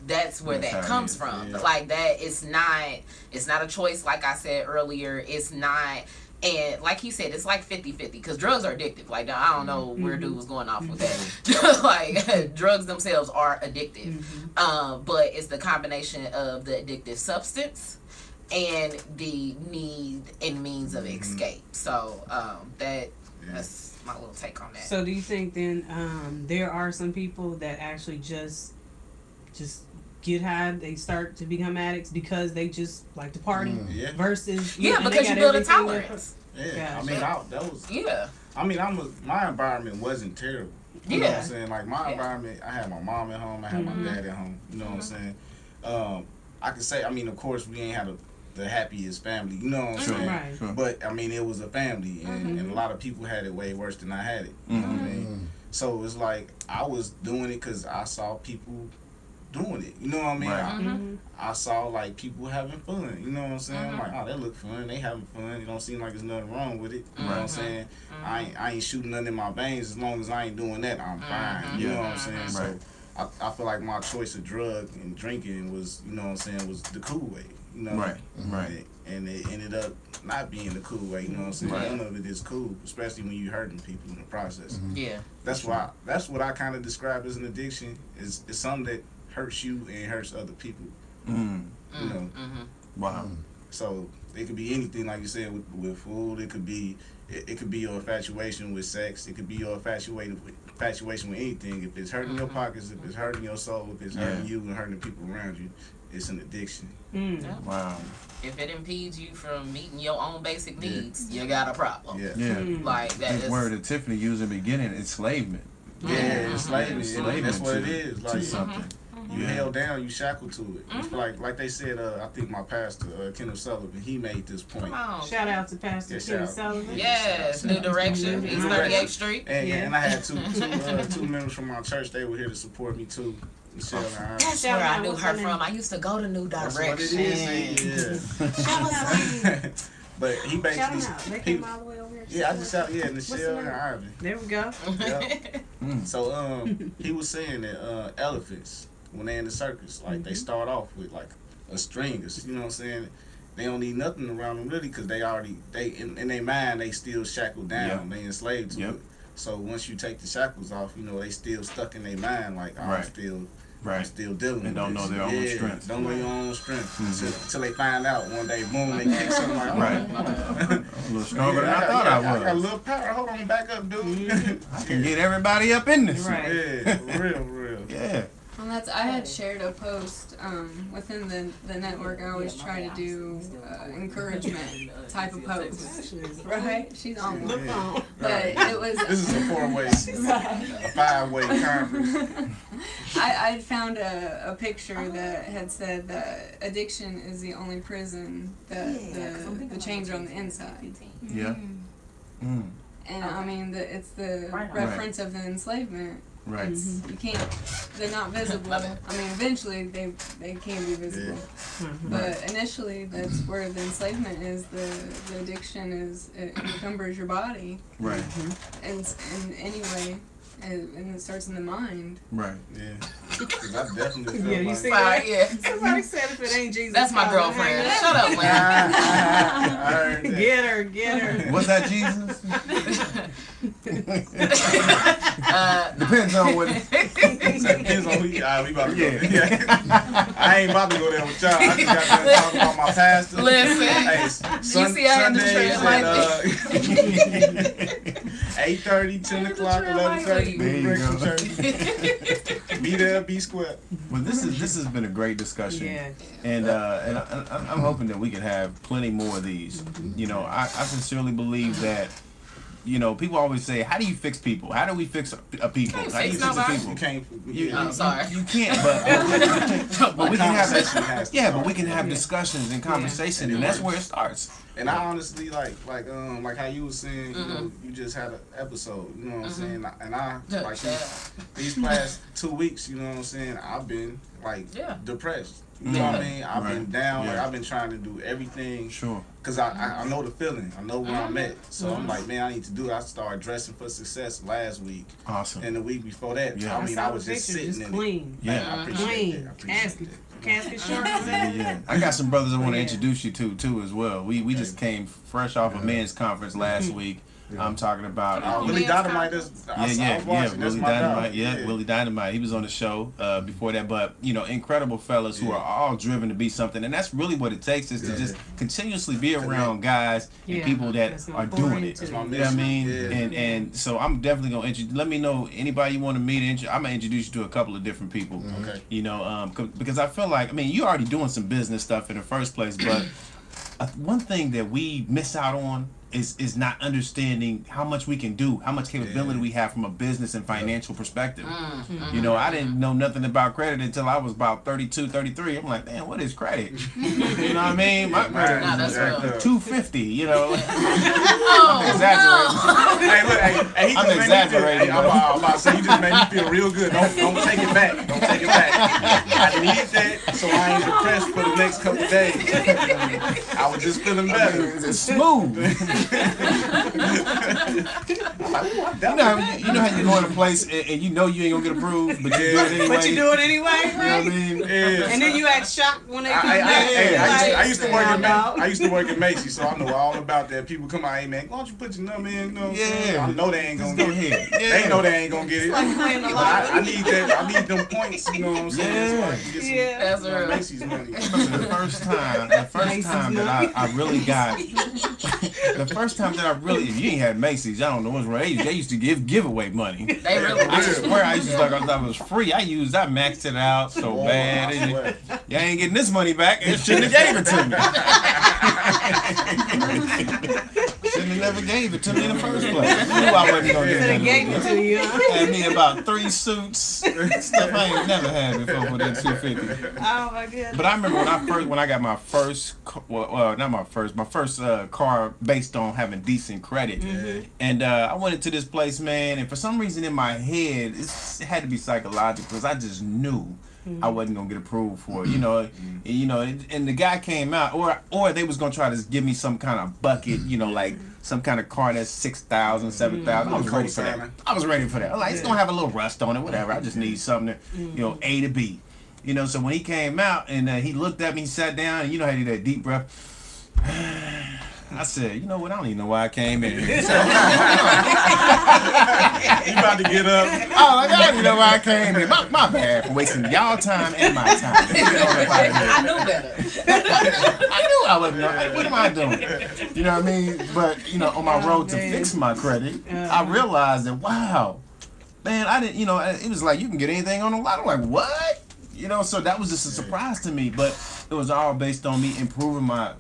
that's where that comes from. Like, that is not a choice, like I said earlier. It's not. And like he said, it's like 50-50 because drugs are addictive. Like, I don't know where dude was going off with that. Like, drugs themselves are addictive. But it's the combination of the addictive substance and the need and means of escape. So that's my little take on that. So do you think then there are some people that actually just get high, they start to become addicts because they just like to party versus because you build a tolerance. My environment wasn't terrible. You know what I'm saying? Like, my environment, I had my mom at home, I had my dad at home. You know what I'm saying? I could say, of course, we ain't had the happiest family. You know what I'm saying? Right. Sure. But I mean, it was a family, and a lot of people had it way worse than I had it. You know what I mean? So it's like I was doing it because I saw people doing it. You know what I mean? Right. I saw like people having fun. You know what I'm saying? I'm like, oh, that look fun. They having fun. It don't seem like there's nothing wrong with it. You know what I'm saying? I ain't shooting nothing in my veins. As long as I ain't doing that, I'm fine. You know what I'm saying? Right. So I feel like my choice of drug and drinking was, you know what I'm saying, was the cool way. You know? Right. Right. And it ended up not being the cool way. You know what I'm saying? Right. None of it is cool, especially when you hurting people in the process. Yeah. That's what I kind of describe as an addiction. Is something that hurts you and hurts other people. You know. Wow. So it could be anything, like you said, with food. It could be your infatuation with sex. It could be your infatuation with anything. If it's hurting your pockets, if it's hurting your soul, if it's hurting you and hurting the people around you, it's an addiction. Yeah. Wow. If it impedes you from meeting your own basic needs, you got a problem. Yeah. Like that The word that Tiffany used in the beginning, enslavement. Yeah, enslavement. Enslavement That's what it is. to Like something. you held down, you shackled to it. It's like they said. I think my pastor, Kenneth Sullivan, he made this point. Shout out to Pastor Ken Sullivan. Yes, New Direction, East 38th Street. And I had two members from my church. They were here to support me too. Michelle and I. That's where I knew her from. I used to go to New Direction. That's what it is. Yeah. But he basically. Shout out. They came all the way over here. Yeah, I just shout. Yeah, Michelle and Ivy. There we go. Yep. So he was saying that elephants, when they in the circus, like they start off with like a string. You know what I'm saying? They don't need nothing around them really, because they in their mind they still shackled down. They enslaved to it. So once you take the shackles off, you know they still stuck in their mind like I'm still dealing with and don't know their own strength. Don't know your own strength until they find out one day. Boom, they kick something like a little stronger than I thought I was. I got a little power. Hold on, back up, dude. I can get everybody up in this. Right. Yeah, real. Yeah. Well, I had shared a post within the network. I always try to do encouragement type of posts, right? She's on the phone, but it was. This is a 4-way, a 5-way conference. I found a picture that had said that addiction is the only prison that the chains are on the inside. Yeah. And I mean, it's the reference of the enslavement. Right. You can't. They're not visible. I mean, eventually they can be visible, but initially that's where the enslavement is. The addiction is it encumbers your body. Right. And anyway, and it starts in the mind. Right. Yeah. Cause I definitely feel you like see that? Somebody said if it ain't Jesus. That's my girlfriend. Shut up, man. Get her. Was that Jesus? Depends on what. Depends on who you are. We about to go there. Yeah. I ain't about to go there with y'all. I just got to talk about my pastor. Listen, hey, see I Sundays at 8:30, 10 o'clock, 11:30. There you go. Be there, be square. Well, this has been a great discussion. Yeah. And I'm hoping that we can have plenty more of these. You know, I sincerely believe that. You know, people always say, "How do you fix people? How do we fix a people? How do you fix a people?" You can't. I'm sorry. You can't, but we can have but we can have discussions and conversation, and that's where it starts. And I honestly like how you was saying, you know, you just had an episode, you know what I'm saying? And I like these past 2 weeks, you know what I'm saying? I've been like depressed. You know what I mean? I've been down. Like I've been trying to do everything. Sure. Cause I know the feeling. I know where I'm at. So I'm like, man, I need to do it. I started dressing for success last week. Awesome. And the week before that, Yeah. I mean, I was just sitting in clean. it. Yeah. I appreciate that. Casket short. Yeah. I got some brothers I want to introduce you to too as well. We just came fresh off a men's conference last week. I'm talking about Willie Dynamite. Willie Dynamite. Willie Dynamite. He was on the show before that, but you know, incredible fellas who are all driven to be something, and that's really what it takes is to just continuously be around guys and people that are doing it. That's my You know what I mean? Yeah. And so I'm definitely gonna let me know anybody you want to meet. I'm gonna introduce you to a couple of different people. Okay. You know, because I feel like you're already doing some business stuff in the first place, but one thing that we miss out on is not understanding how much we can do, how much capability we have from a business and financial perspective. You know, I didn't know nothing about credit until I was about 32, 33. I'm like, man, what is credit? You know what I mean? My credit was 250, you know. I'm exaggerating. I'm exaggerating. I'm about to say, you just made me feel real good. Don't take it back. Don't take it back. I need that so I ain't depressed for the next couple of days. I was just feeling better. It's smooth. You know how you go in a place and you know you ain't gonna get approved, but you do it anyway. But you do it anyway, right? You know what I mean? Yeah. And then you act shocked when they come back. I used to work at Macy's, so I know all about that. People come out, hey man, why don't you put your number in? You know what I'm saying? I know they ain't gonna get it. They know they ain't gonna get it. Like I need that. I need them points. You know what I'm saying? So I can get some that's real. Macy's money. The first time that I really got, the first time that I really, if you ain't had Macy's, I don't know what's right. They used to give giveaway money. They really I swear I used to, like, I thought it was free. I maxed it out so bad. Y'all ain't getting this money back. It shouldn't have gave it to me. Shouldn't have never gave it to me in the first place. I knew I wasn't gonna get it. Gave it to you. Had me about 3 suits, stuff I ain't never had before for that $250. Oh my goodness. But I remember when I got my first, my first car based on having decent credit, and I went into this place, man, and for some reason in my head it had to be psychological because I just knew I wasn't gonna get approved for it, you know, and the guy came out, or they was gonna try to give me some kind of bucket, you know, like some kind of car that's 6,000, 7,000. I was ready for that. I was like, it's gonna have a little rust on it, whatever. I just need something to, you know, A to B, you know. So when he came out and he looked at me, he sat down, and you know how he did that deep breath. I said, you know what? I don't even know why I came in. You about to get up? I don't even know why I came in. My bad for wasting y'all time and my time. I knew better. I knew I wasn't. What am I doing? You know what I mean? But you know, on my road to fix my credit, I realized that wow, man, I didn't. You know, it was like you can get anything on the lot. I'm like, what? You know, so that was just a surprise to me. But it was all based on me improving my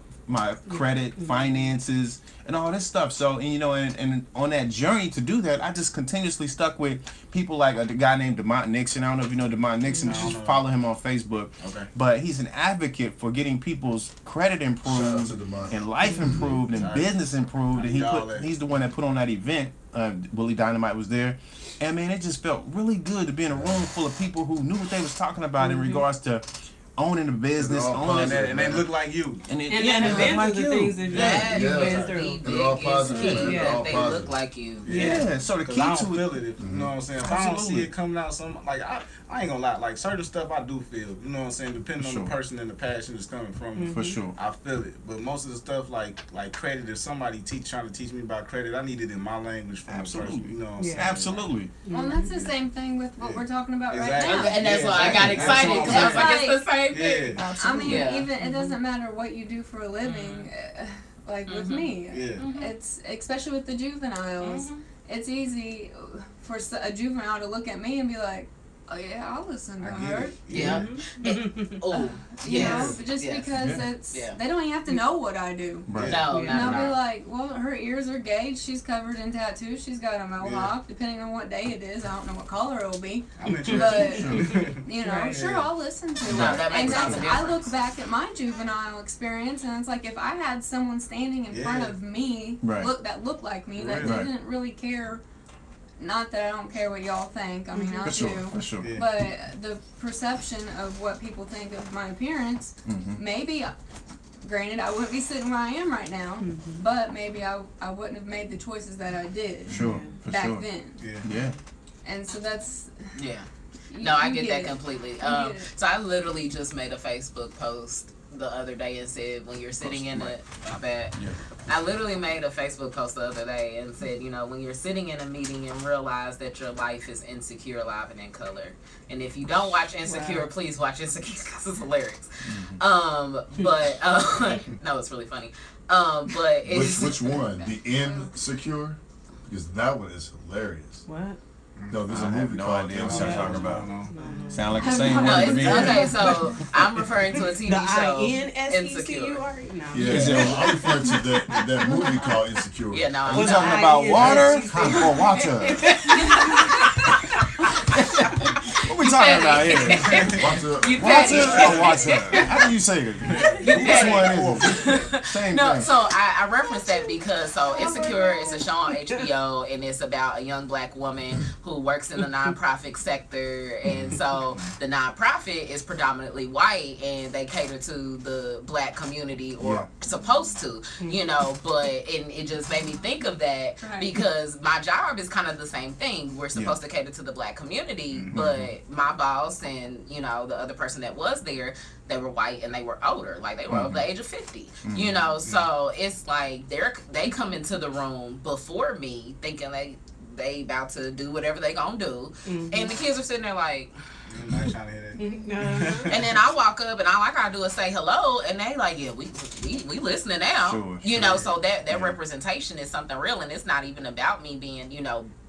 credit, finances, and all this stuff. So, and, you know, and on that journey to do that, I just continuously stuck with people like a guy named DeMont Nixon. I don't know if you know DeMont Nixon. You should follow him on Facebook. Okay. But he's an advocate for getting people's credit improved and life improved and business improved. And he's the one that put on that event. Willie Dynamite was there. And, man, it just felt really good to be in a room full of people who knew what they was talking about in regards to owning a business, owning that, and they look like you. And they look like you. Things that you've been through. They're all positive. They look like you. Yeah. So the key I to don't feel it. You know what I'm saying? If I don't see it coming out, like I ain't gonna lie. Like certain stuff I do feel. You know what I'm saying? Depending on the person and the passion it's coming from. For sure. I feel it. But most of the stuff like credit, if somebody trying to teach me about credit, I need it in my language from the person. You know what I'm saying? Absolutely. Well, that's the same thing with what we're talking about right now. And that's why I got excited because I was like, it's the same thing. I mean, even it doesn't matter what you do for a living. Like with me, it's especially with the juveniles. It's easy for a juvenile to look at me and be like, "Oh yeah, I'll listen to her." Yeah. Oh, yes. Just because they don't even have to know what I do. Right. No, and they'll be like, "Well, her ears are gauged. She's covered in tattoos. She's got a mohawk. Depending on what day it is, I don't know what color it'll be. But you know, sure, I'll listen to it." That makes and I look back at my juvenile experience, and it's like if I had someone standing in front of me, that looked like me, that didn't really care. Not that I don't care what y'all think. I mean, I do. For sure. But the perception of what people think of my appearance, maybe, granted, I wouldn't be sitting where I am right now, but maybe I wouldn't have made the choices that I did back then. Yeah. And so that's... Yeah. No, I get that completely. So I literally just made a Facebook post the other day and said, when you're sitting in a... My bad. Yeah. I literally made a Facebook post the other day and said, you know, when you're sitting in a meeting and realize that your life is Insecure, Alive, and in Color. And if you don't watch Insecure, please watch Insecure because it's hilarious. But no, it's really funny. But it's... Which one? The Insecure? Because that one is hilarious. What? No, there's a movie called Insecure. Sound like the same word to me. Okay, so I'm referring to a TV show. Insecure. No. Yeah, I'm referring to that movie called Insecure. Yeah, no. We're talking about water or water? What we talking about here? Water or water? How do you say it? Which one is it? Same thing. So I referenced that because Insecure is a show on HBO, and it's about a young black woman who works in the nonprofit sector, and so the nonprofit is predominantly white, and they cater to the black community, or supposed to, you know. But it just made me think of that because my job is kind of the same thing. We're supposed to cater to the black community, but my boss and the other person that was there, they were white and they were older, like they were over the age of 50, you know. So it's like they come into the room before me thinking they about to do whatever they gonna do, and the kids are sitting there like. I'm not trying to hear that. And then I walk up and all I gotta do is say hello, and they like, yeah, we listening now, you know. So that representation is something real, and it's not even about me being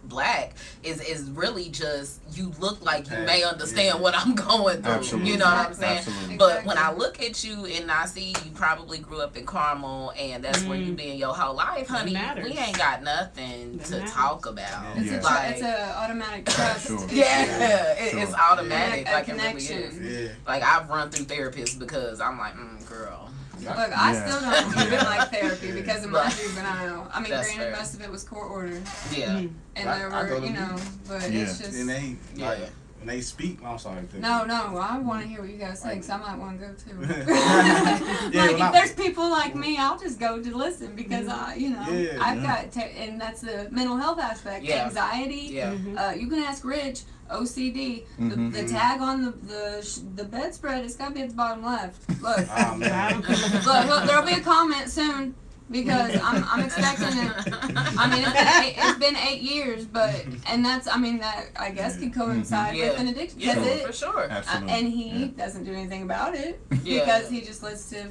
black. Is really just you look like you may understand what I'm going through. Absolutely. You know what I'm saying? Absolutely. But when I look at you and I see you probably grew up in Carmel and that's where you been your whole life, honey, we ain't got nothing to talk about. It's an automatic trust. It's automatic. Like connection. It really is. Like I've run through therapists because I'm like, girl. Look, I still don't even like therapy because of my juvenile. I mean, granted, most of it was court ordered. Yeah. And there were, but it's just. And they, when they speak, I'm sorry. No, I want to hear what you guys say because I might want to go too. If there's people like me, I'll just go to listen because I've got, and that's the mental health aspect, anxiety. You can ask Rich. OCD. The tag on the bedspread, it's got to be at the bottom left. Look, look, there'll be a comment soon because I'm expecting it. I mean, it's been 8 years, and that's that I guess could coincide with an addiction. For sure. Absolutely. And he doesn't do anything about it because he just lets to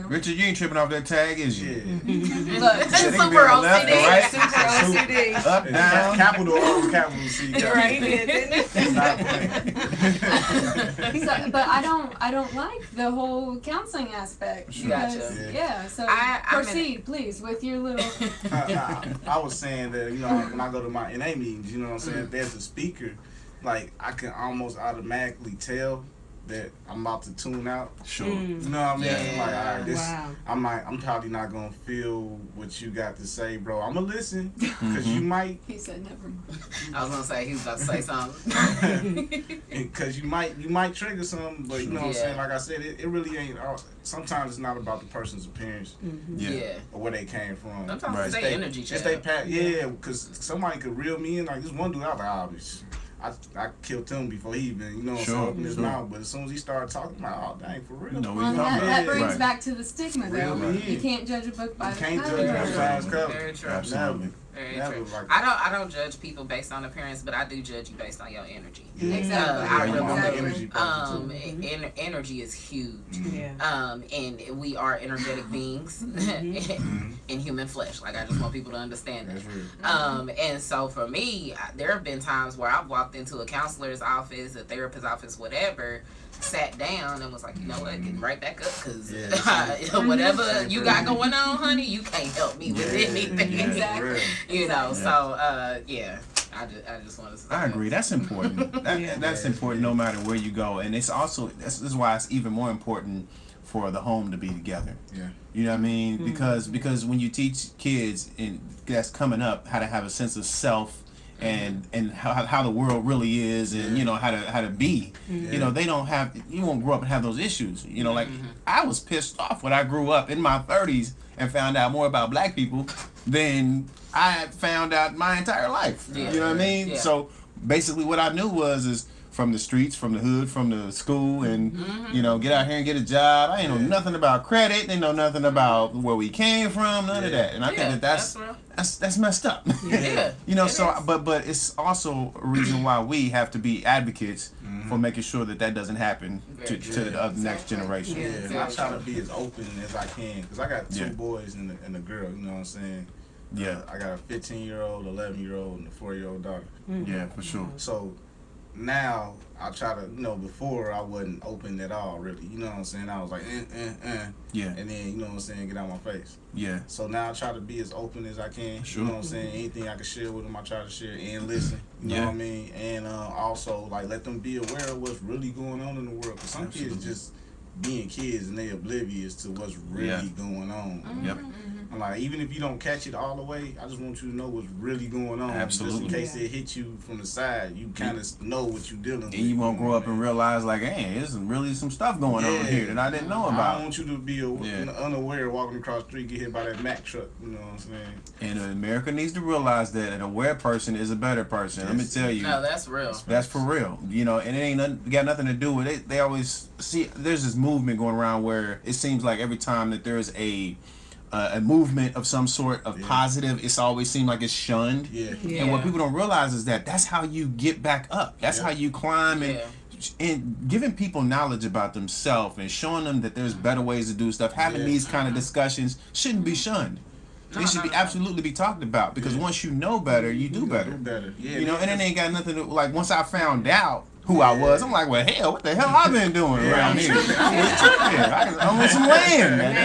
Richard, you ain't tripping off that tag, is you? Look, super OCD. Right? Super OCD. Up, down. Capital O, capital C. Right, didn't it? But I don't like the whole counseling aspect. Gotcha. So proceed, please, with your little. I was saying that when I go to my NA meetings, you know what I'm saying, if there's a speaker, like I can almost automatically tell that I'm about to tune out. Sure. You know what I mean? I'm like, all right, this. Wow. I'm probably not gonna feel what you got to say, bro. I'm gonna listen because you might. He said never. I was gonna say he was about to say something. Because you might trigger something, but you know what I'm saying. Like I said, it really ain't. Sometimes it's not about the person's appearance, or where they came from. Sometimes it's their energy. It's their because somebody could reel me in. Like this one dude, I was like, I killed him before he even, opened his mouth. But as soon as he started talking, I'm like, oh, dang, for real. That brings back to the stigma, though. You can't judge a book by its cover. You can't judge a book by its cover. Very true. Absolutely. Very true. I don't judge people based on appearance, but I do judge you based on your energy. Exactly. Energy is huge. Yeah. And we are energetic beings in human flesh. Like I just want people to understand that. That's real. And so for me, there have been times where I've walked into a counselor's office, a therapist's office, whatever, sat down and was like, you know what, get right back up because whatever you got going on, honey, you can't help me with anything. Exactly. So I just want to say I agree. That's important. That's important no matter where you go, and it's also this is why it's even more important for the home to be together. Yeah. You know what I mean? Because when you teach kids that's coming up how to have a sense of self and how the world really is, and how to be. They don't have. You won't grow up and have those issues. Like I was pissed off when I grew up in my 30s and found out more about black people than I found out my entire life. You know what I mean? Yeah. So basically, what I knew is from the streets, from the hood, from the school, and get out here and get a job. I ain't know nothing about credit. Ain't know nothing about where we came from. None of that. And I think that's messed up. So but it's also a reason why we have to be advocates for making sure that doesn't happen to the next generation. I try to be as open as I can because I got two boys and a girl. You know what I'm saying? Yeah. I got a 15-year-old, 11-year-old, and a 4-year-old daughter. Yeah, for sure. So now I try to, before I wasn't open at all, really. You know what I'm saying? I was like, Yeah. And then, you know what I'm saying, get out my face. Yeah. So now I try to be as open as I can. Sure. You know what I'm saying? Anything I can share with them, I try to share and listen. You know what I mean? And also, like, let them be aware of what's really going on in the world. Because some kids just being kids and they oblivious to what's really going on. Yep. I'm like, even if you don't catch it all the way, I just want you to know what's really going on. Absolutely. Just in case it hit you from the side, you kind of know what you're dealing with. And you won't grow up and realize, like, hey, there's really some stuff going on here that I didn't know about. I don't want you to be unaware walking across the street, get hit by that Mack truck. You know what I'm saying? And America needs to realize that an aware person is a better person. Let me tell you. No, that's real. That's for real. And it ain't got nothing to do with it. They always see, there's this movement going around where it seems like every time that there's a movement of some sort of positive, it's always seemed like it's shunned. And what people don't realize is that that's how you get back up. That's how you climb. And giving people knowledge about themselves and showing them that there's better ways to do stuff, having these kind of discussions shouldn't be shunned. They should be absolutely be talked about, because once you know better, you do better. And it ain't got nothing to, like, once I found out who I was, I'm like, well, hell, what the hell I been doing around here? I'm on some land, man.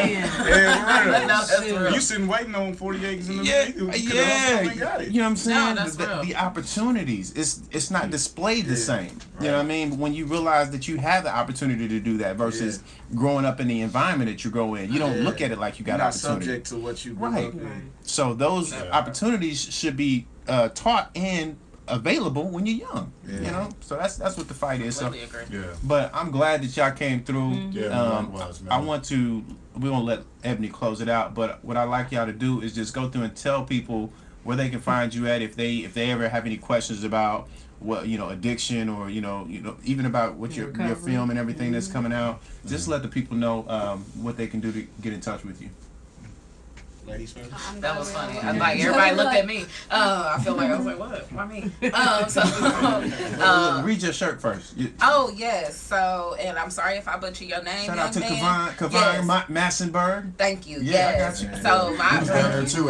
You sitting waiting on 40 acres in the You know what I'm saying? The opportunities, it's not displayed the same. You know what I mean? When you realize that you have the opportunity to do that versus growing up in the environment that you grow in, you don't look at it like you got opportunity. Subject to what you grew up in. So those opportunities should be taught and available when you're young. So that's what the fight is. So, but I'm glad that y'all came through. I want to, we won't let Ebony close it out, but what I like y'all to do is just go through and tell people where they can find you at if they ever have any questions about what addiction, or even about what your film and everything that's coming out. Just let the people know what they can do to get in touch with you. Ladies first. That was funny. I'm like, everybody looked at me. I feel like I was like, what? Why me? Read your shirt first. Oh yes. So, and I'm sorry if I butcher your name. Shout out to Kavon Massenberg. Thank you. Yeah, I got you. So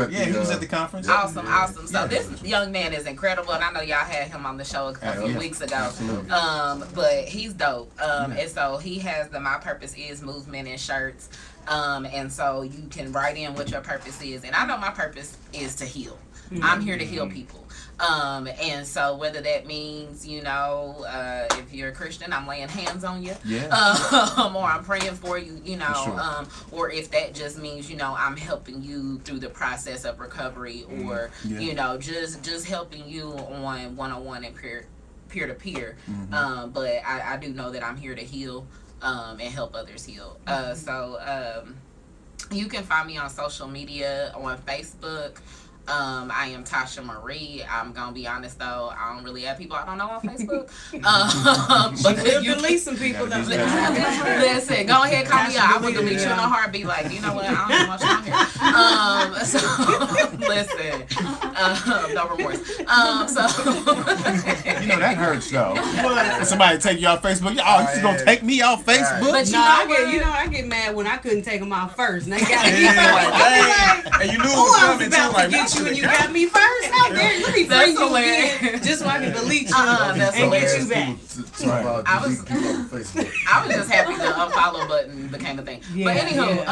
he was at the conference. Awesome. So this young man is incredible, and I know y'all had him on the show a few weeks ago. Absolutely. But he's dope. And so he has the My Purpose Is movement in shirts. And so you can write in what your purpose is. And I know my purpose is to heal. I'm here to heal people. And so whether that means, if you're a Christian, I'm laying hands on you. Or I'm praying for you, or if that just means, I'm helping you through the process of recovery, or, just helping you on one-on-one and peer-to-peer. But I do know that I'm here to heal. And help others heal. So you can find me on social media, on Facebook. I am Tasha Marie. I'm gonna be honest though, I don't really have people I don't know on Facebook. But you delete some people though. Listen, go ahead, call me out. I would delete you in a heartbeat. Like, you know what? I don't know what's on here. So listen, no remorse. That hurts though. Somebody take you off Facebook. You just gonna take me off Facebook? But I get mad when I couldn't take them off first. And they got me first. And you knew it was coming too. Like, get you when you got me first. How dare you? Let me bring you again, just so I can delete you and get you back. I was just happy the unfollow button became a thing. But anywho,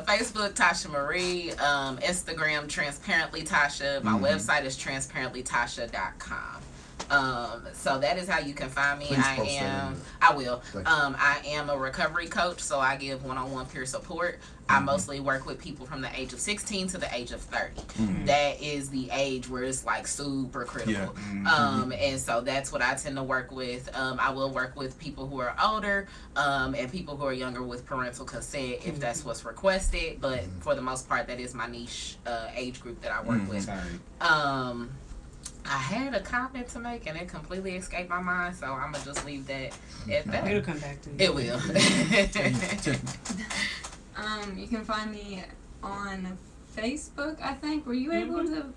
Facebook Tasha Marie, Instagram Transparently Tasha. My website is transparentlytasha.com. So that is how you can find me. I will. I am a recovery coach, so I give one-on-one peer support. I mostly work with people from the age of 16 to the age of 30. That is the age where it's like super critical. And so that's what I tend to work with. I will work with people who are older, and people who are younger with parental consent if that's what's requested. But for the most part, that is my niche age group that I work with. I had a comment to make and it completely escaped my mind, so I'm gonna just leave that at that. It'll come back to me. It will. You can find me on Facebook, I think. Were you able to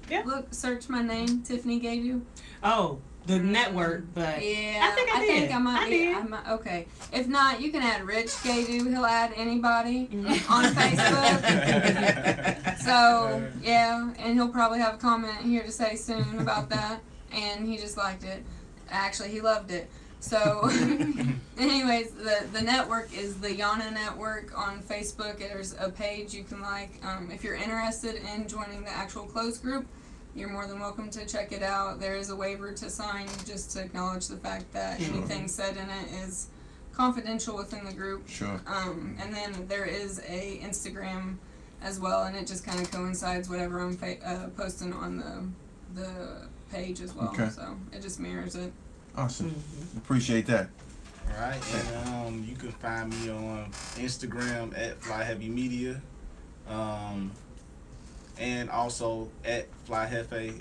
search my name? Tiffany gave you? Oh, the network, but yeah, I think I did. I did. Okay. If not, you can add Rich Gadu. He'll add anybody on Facebook. So, yeah, and he'll probably have a comment here to say soon about that. And he just liked it. Actually, he loved it. So, anyways, the network is the Yana Network on Facebook. There's a page you can like. If you're interested in joining the actual closed group, you're more than welcome to check it out. There is a waiver to sign just to acknowledge the fact that anything said in it is confidential within the group. Sure. And then there is a Instagram as well, and it just kind of coincides whatever I'm posting on the page as well. Okay. So it just mirrors it. Awesome. Appreciate that. All right, and you can find me on Instagram at FlyHeavyMedia, and also at FlyHefe,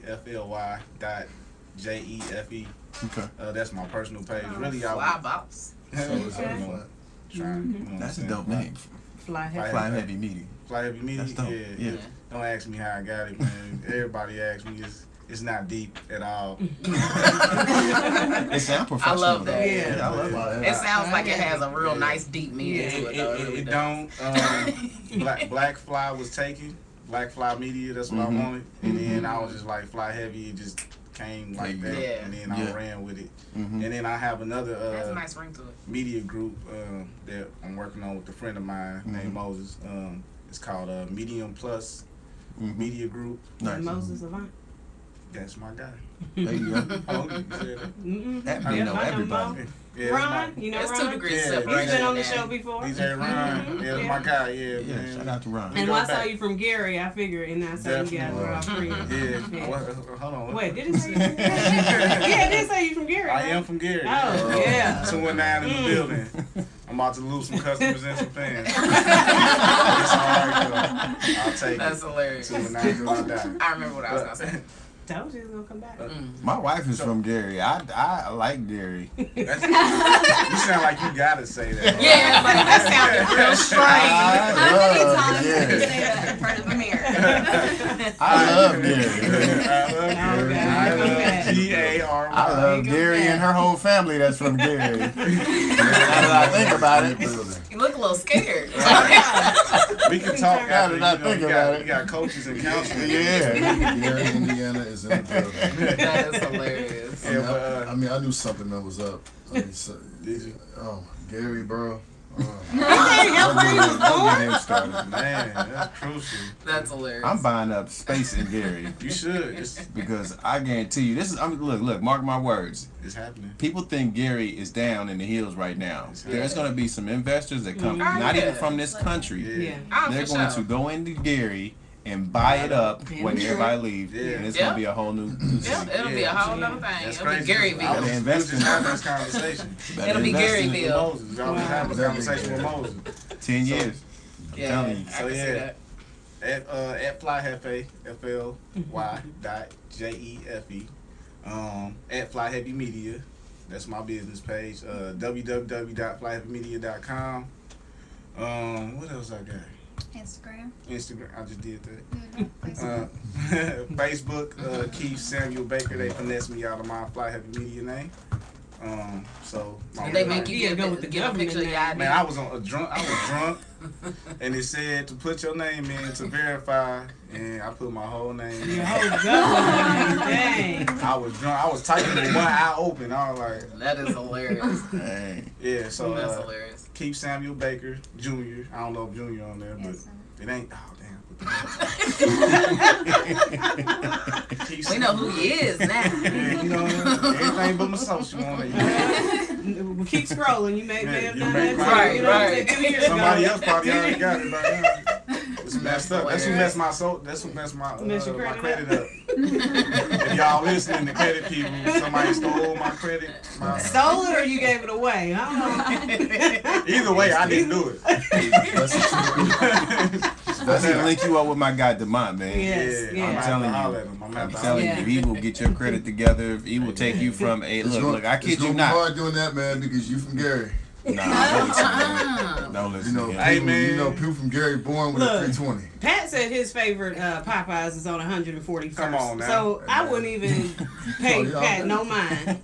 FLY.JEFE. Okay. That's my personal page. Really, Fly boss. That's a dope name. Fly Heavy Media. Fly Heavy Media. That's dope. Yeah. Don't ask me how I got it, man. Everybody asks me. It's not deep at all. It sounds professional. I love that. Yeah. I love it. It sounds like it has a real nice deep meaning to it. Though. It don't. Black Fly was taken. Black Fly Media. That's what I wanted. And then I was just like Fly Heavy. It just came like that. Yeah. And then I ran with it. And then I have another That's a nice ring to it. media group that I'm working on with a friend of mine named Moses. It's called Medium Plus Media Group. Nice. Moses Avant. That's my guy. There you go. Oh, you said that. That you know everybody. Yeah, Ron, you know That's Ron? 2 degrees Yeah, separation. He's been on the now. show before. DJ Ron. Yeah, that's my guy. Yeah, Yeah, man. shout out to Ron. And go when I saw back. you from Gary, I figured, and I saw you guys were all friends. Yeah. Hold on. Wait, did it say you from Gary? Yeah, it did say you from Gary. I right? am from Gary. Oh, yeah. 219 in the building. I'm about to lose some customers and some fans. It's all right, though. I'll take That's it. hilarious. 219 till I die. I remember what I was going to say. Told you it was going to come back. My wife is from Gary. I like Gary. You sound like you gotta say that. Yeah, like that sounded real strange. How many love times did you Gary. say that in front of a mirror? I love Gary. I love Gary. I love Gary and her whole family that's from Gary. Now that I think about it. You look a little scared. We can talk Now after. that I think about it. We got coaches and counselors. Yeah. Gary, Indiana is in the building. That is hilarious. Yeah, but, I mean, I knew something that was up. I mean, did you? Oh, Gary, bro. Your brain was Don't born? get him started. Man, that's crucial. That's hilarious. I'm buying up space in Gary You should. It's because I guarantee you this is. Look, mark my words. happening. People think Gary is down in the hills right now. There's going to be some investors that come, Oh, not yeah. even from this country. Yeah. Oh, They're for going sure. to go into Gary and buy it up when everybody leaves, Yeah. and it's Yeah. going to be a whole new Yeah, system. it'll be a whole other thing. That's It'll be crazy. Garyville. I was Invest just in- having this conversation. Better It'll be invest in it. With Garyville. Moses. I was having this conversation with Moses. 10 years. Yeah, telling you. I So, can see yeah. that. At FlyHefe, FLY.JEFE. At Fly Heavy Media. That's my business page. www.flyheavymedia.com. What else I got? Instagram. Instagram. I just did that. Facebook. Facebook, Keith Samuel Baker. They finessed me out of my Fly Heavy Media name. So my Did they make you Yeah, give go a with the picture of your government ID? man, I was drunk, and it said to put your name in to verify, and I put my whole name Your in. whole government. Dang. I was drunk. I was typing with one eye open. I was like, That is hilarious. Dang. yeah. So That's hilarious. Keith Samuel Baker Jr. I don't know if Jr. on there, but Yes, it ain't. Oh damn. Keith We know who he is now. Yeah, you know everything but my social on there. Well, keep scrolling. You may Yeah, have you done may- that. right, You know what I'm right. saying? 2 years Somebody ago. else probably already got it by now. It's messed up. That's who messed my soul. That's who messed my Messed your my credit credit up. If y'all listening to credit people, somebody stole my credit. Stole it or you gave it away? I don't know. Either way, I didn't do it. I need to link you up with my guy Demont, man. Yes, Yeah, yeah. I'm telling you. I'm telling Yeah. you, he will get your credit together. He will take you from a look. I kid you It's not. hard doing that, man, because you from Gary. Nah, don't listen to him. Don't You listen know, to him. Hey, people, man. you know, people from Gary born with Look. a 320. Pat said his favorite Popeyes is on 141st. Come on now. So I wouldn't even pay Oh, yeah. Pat no mind.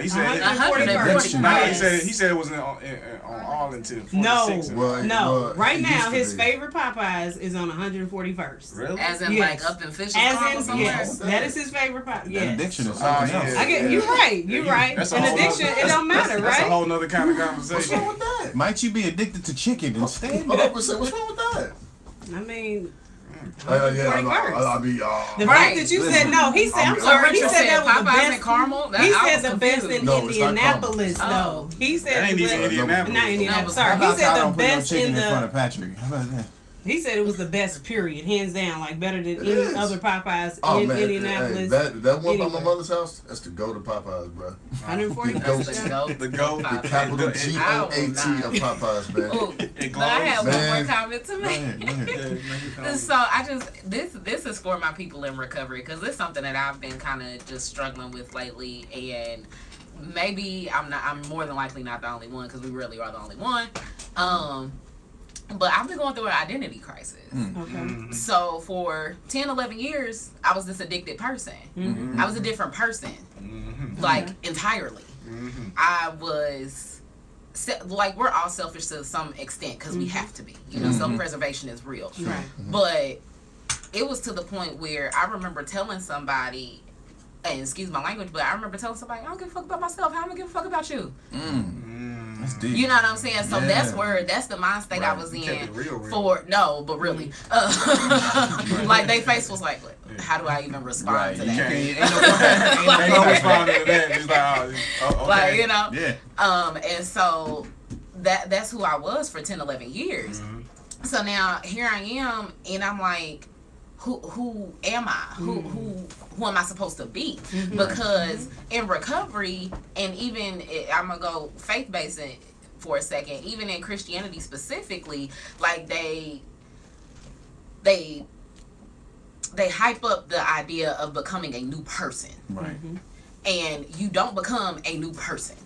He said 141st. Nah, he said it wasn't on Arlington. 46. No. Right now, his favorite Popeyes is on 141st. Really? As in like up in Fisher's yes, that is his favorite Popeyes. Yes. Addiction is something else. You're right. You're right. An addiction, it don't matter, right? That's a whole nother kind of conversation. What's wrong with that? Might you be addicted to chicken instead? What's wrong with that? I mean, the fact that you said no, he said I'm sorry. He said that was the best. Caramel. He said the best in Indianapolis, though. He said that ain't even Indianapolis. Not Indianapolis. Sorry, he said the best in the. In front of Patrick. How about that? He said it was the best, period, hands down, like better than any other Popeyes in Indianapolis. That one by my mother's house, that's the go to Popeyes, bro. 140. The capital GOAT of Popeyes, man. But I have one more comment to make. So this is for my people in recovery, because it's something that I've been kind of just struggling with lately, and maybe I'm more than likely not the only one, because we really are the only one. But I've been going through an identity crisis. Okay. So for 10, 11 years, I was this addicted person. I was a different person, like entirely. I was, like, we're all selfish to some extent because we have to be. You know, self-preservation is real. Right. But it was to the point where I remember telling somebody, and excuse my language, but I remember telling somebody, I don't give a fuck about myself. How am I give a fuck about you? That's deep. You know what I'm saying? So that's the mind state I was in for, no, but really. Like, they face was like, how do I even respond to that? Ain't no responding to that. Just like, okay. Like, you know? Yeah. And so that's who I was for 10, 11 years. So now here I am, and I'm like, who am I? Who am I supposed to be? Because in recovery, and even I'm gonna go faith-based for a second, even in Christianity specifically, like they hype up the idea of becoming a new person. Right. And you don't become a new person.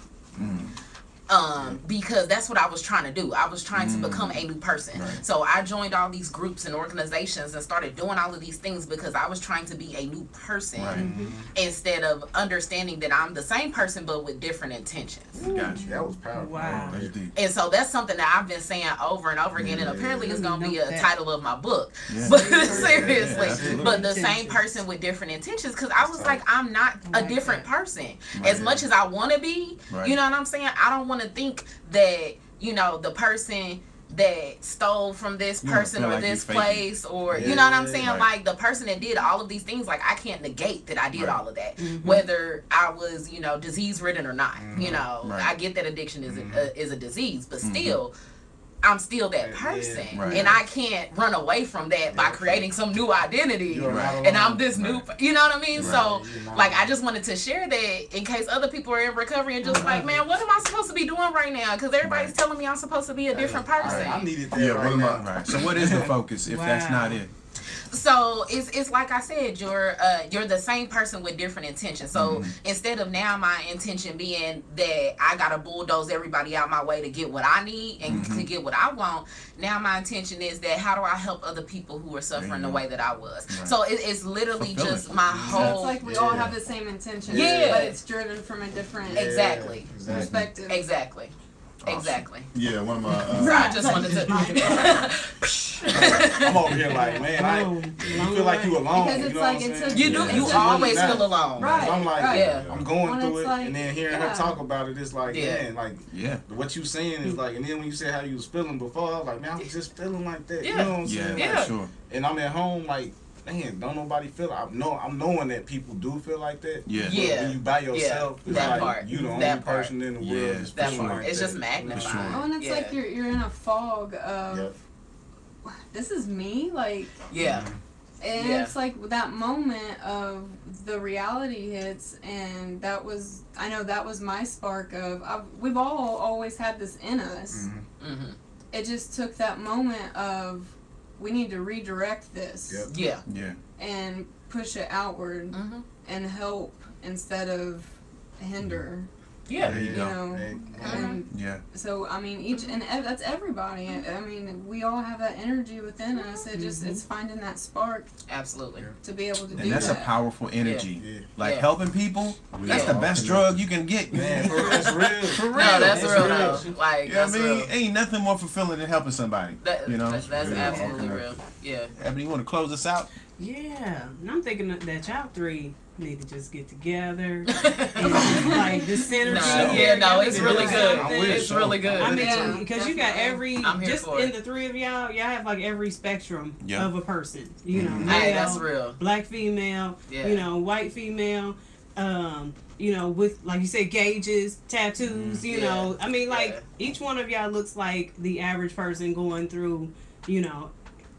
Because that's what I was trying to do. I was trying to become a new person. Right. So I joined all these groups and organizations and started doing all of these things because I was trying to be a new person instead of understanding that I'm the same person but with different intentions. Gotcha. That was powerful. Wow. That's deep. And so that's something that I've been saying over and over again, and apparently it's going to be a title of my book. Yeah. But seriously, but the same person with different intentions, because I was like, I'm not a different person. As much as I want to be, you know what I'm saying? I don't want to think that, you know, the person that stole from this person or like this place, or you know what I'm saying, like the person that did all of these things, like I can't negate that I did all of that, whether I was, you know, disease ridden or not. You know, I get that addiction is a disease, but still I'm still that person, and I can't run away from that by creating some new identity, and I'm this new, you know what I mean? So, like, I just wanted to share that in case other people are in recovery and just like, man, what am I supposed to be doing right now? Because everybody's telling me I'm supposed to be a different person. I needed that right now. Right. So what is the focus if that's not it? So it's like I said, you're the same person with different intentions. So instead of now my intention being that I gotta bulldoze everybody out my way to get what I need and to get what I want, now my intention is that how do I help other people who are suffering the way that I was? So it's literally just my whole. So it's like we all have the same intention, but it's driven from a different perspective. Exactly. Awesome. Exactly. Yeah, one of my. So I just wanted to. I'm over here like, man, you feel like you alone. Because it's you know like what I'm it saying? took. You do. You always feel alone. Right. I'm like, I'm going When through it's it, like, and then hearing her talk about it, it's like, man, like, what you saying is like, and then when you said how you was feeling before, I was like, man, I was just feeling like that. You know what I'm saying? Yeah, sure. And I'm at home like, man, don't nobody feel it. I'm knowing that people do feel like that. Yeah. But when you by yourself, it's that like part. you the only That part. person in the world that's That feeling part. like It's that. just magnified. Oh, and it's like you're in a fog of this is me, like and it's like that moment of the reality hits, and that was my spark of we've all always had this in us. It just took that moment of we need to redirect this and push it outward and help instead of hinder. Yeah, there you go. So I mean, that's everybody. I mean, we all have that energy within us. It's finding that spark. Absolutely. To be able to do that. And that's a powerful energy. Yeah. Like helping people, that's the best drug you can get. Man, that's real. For real. No, that's real though. Like, you know what I mean? Ain't nothing more fulfilling than helping somebody. You know? That's absolutely real. Yeah. Ebony, you want to close us out? Yeah. And I'm thinking that y'all three need to just get together and like the synergy. It's really good. It's really good. I mean, because you got just in it. The three of y'all have like every spectrum of a person. You know, male, that's real. Black female, you know, white female. You know, with like you said, gauges, tattoos. You know, I mean, like each one of y'all looks like the average person going through, you know,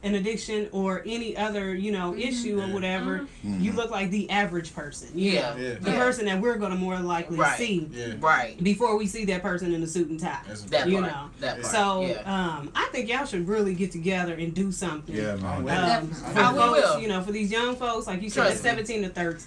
an addiction or any other, you know, issue or whatever. You look like the average person. You know, the person that we're going to more likely see before we see that person in a suit and tie. You know, so I think y'all should really get together and do something. Yeah, for folks, you know, for these young folks, like you said, that's 17 to 30.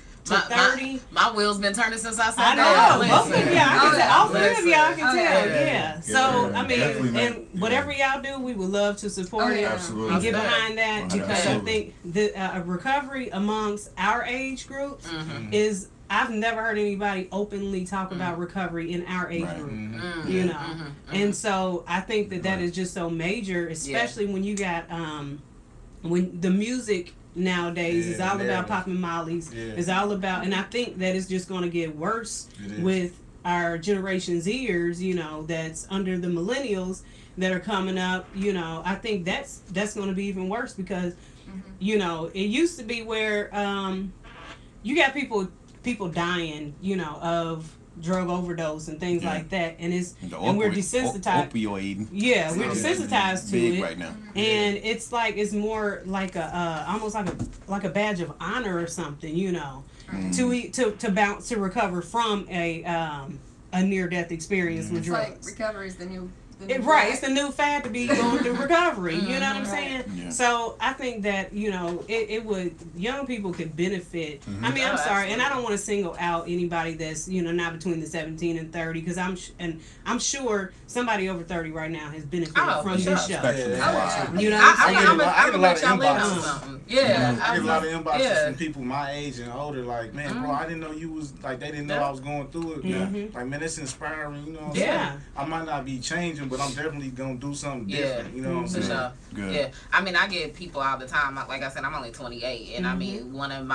My wheels been turning since I said I that. know. Both of y'all, all three of y'all can tell. Yeah. So I mean, and whatever y'all do, we would love to support it and get behind that because I think the recovery amongst our age groups is. I've never heard anybody openly talk about recovery in our age group, you know, and so I think that is just so major, especially when you got when the music nowadays is all about popping mollies. It's all about, and I think that it's just going to get worse with our Generation Zers, you know, that's under the millennials that are coming up. You know, I think that's going to be even worse because, you know, it used to be where you got people dying, you know, of drug overdose and things like that, and we're desensitized. Opioid. Yeah, we're desensitized to it right now, and it's like it's more like a almost like a badge of honor or something, you know, to recover from a near death experience with drugs. Like recovery is the new. It's the new fad to be going through recovery. You know what I'm saying? Yeah. So I think that, you know, it would, young people could benefit. I mean, I'm sorry, and I don't want to single out anybody that's, you know, not between the 17 and 30 because I'm sure somebody over 30 right now has benefited from this show. You know what I'm saying? I get a lot of inboxes. I get a lot of inboxes from people my age and older. Like, man, bro, I didn't know you was like. They didn't know I was going through it. Like, man, it's inspiring. You know what I'm saying? I might not be changing, but I'm definitely gonna do something different. You know what I'm saying? Sure. Good. Yeah. I mean, I get people all the time. Like I said, I'm only 28, and I mean, one of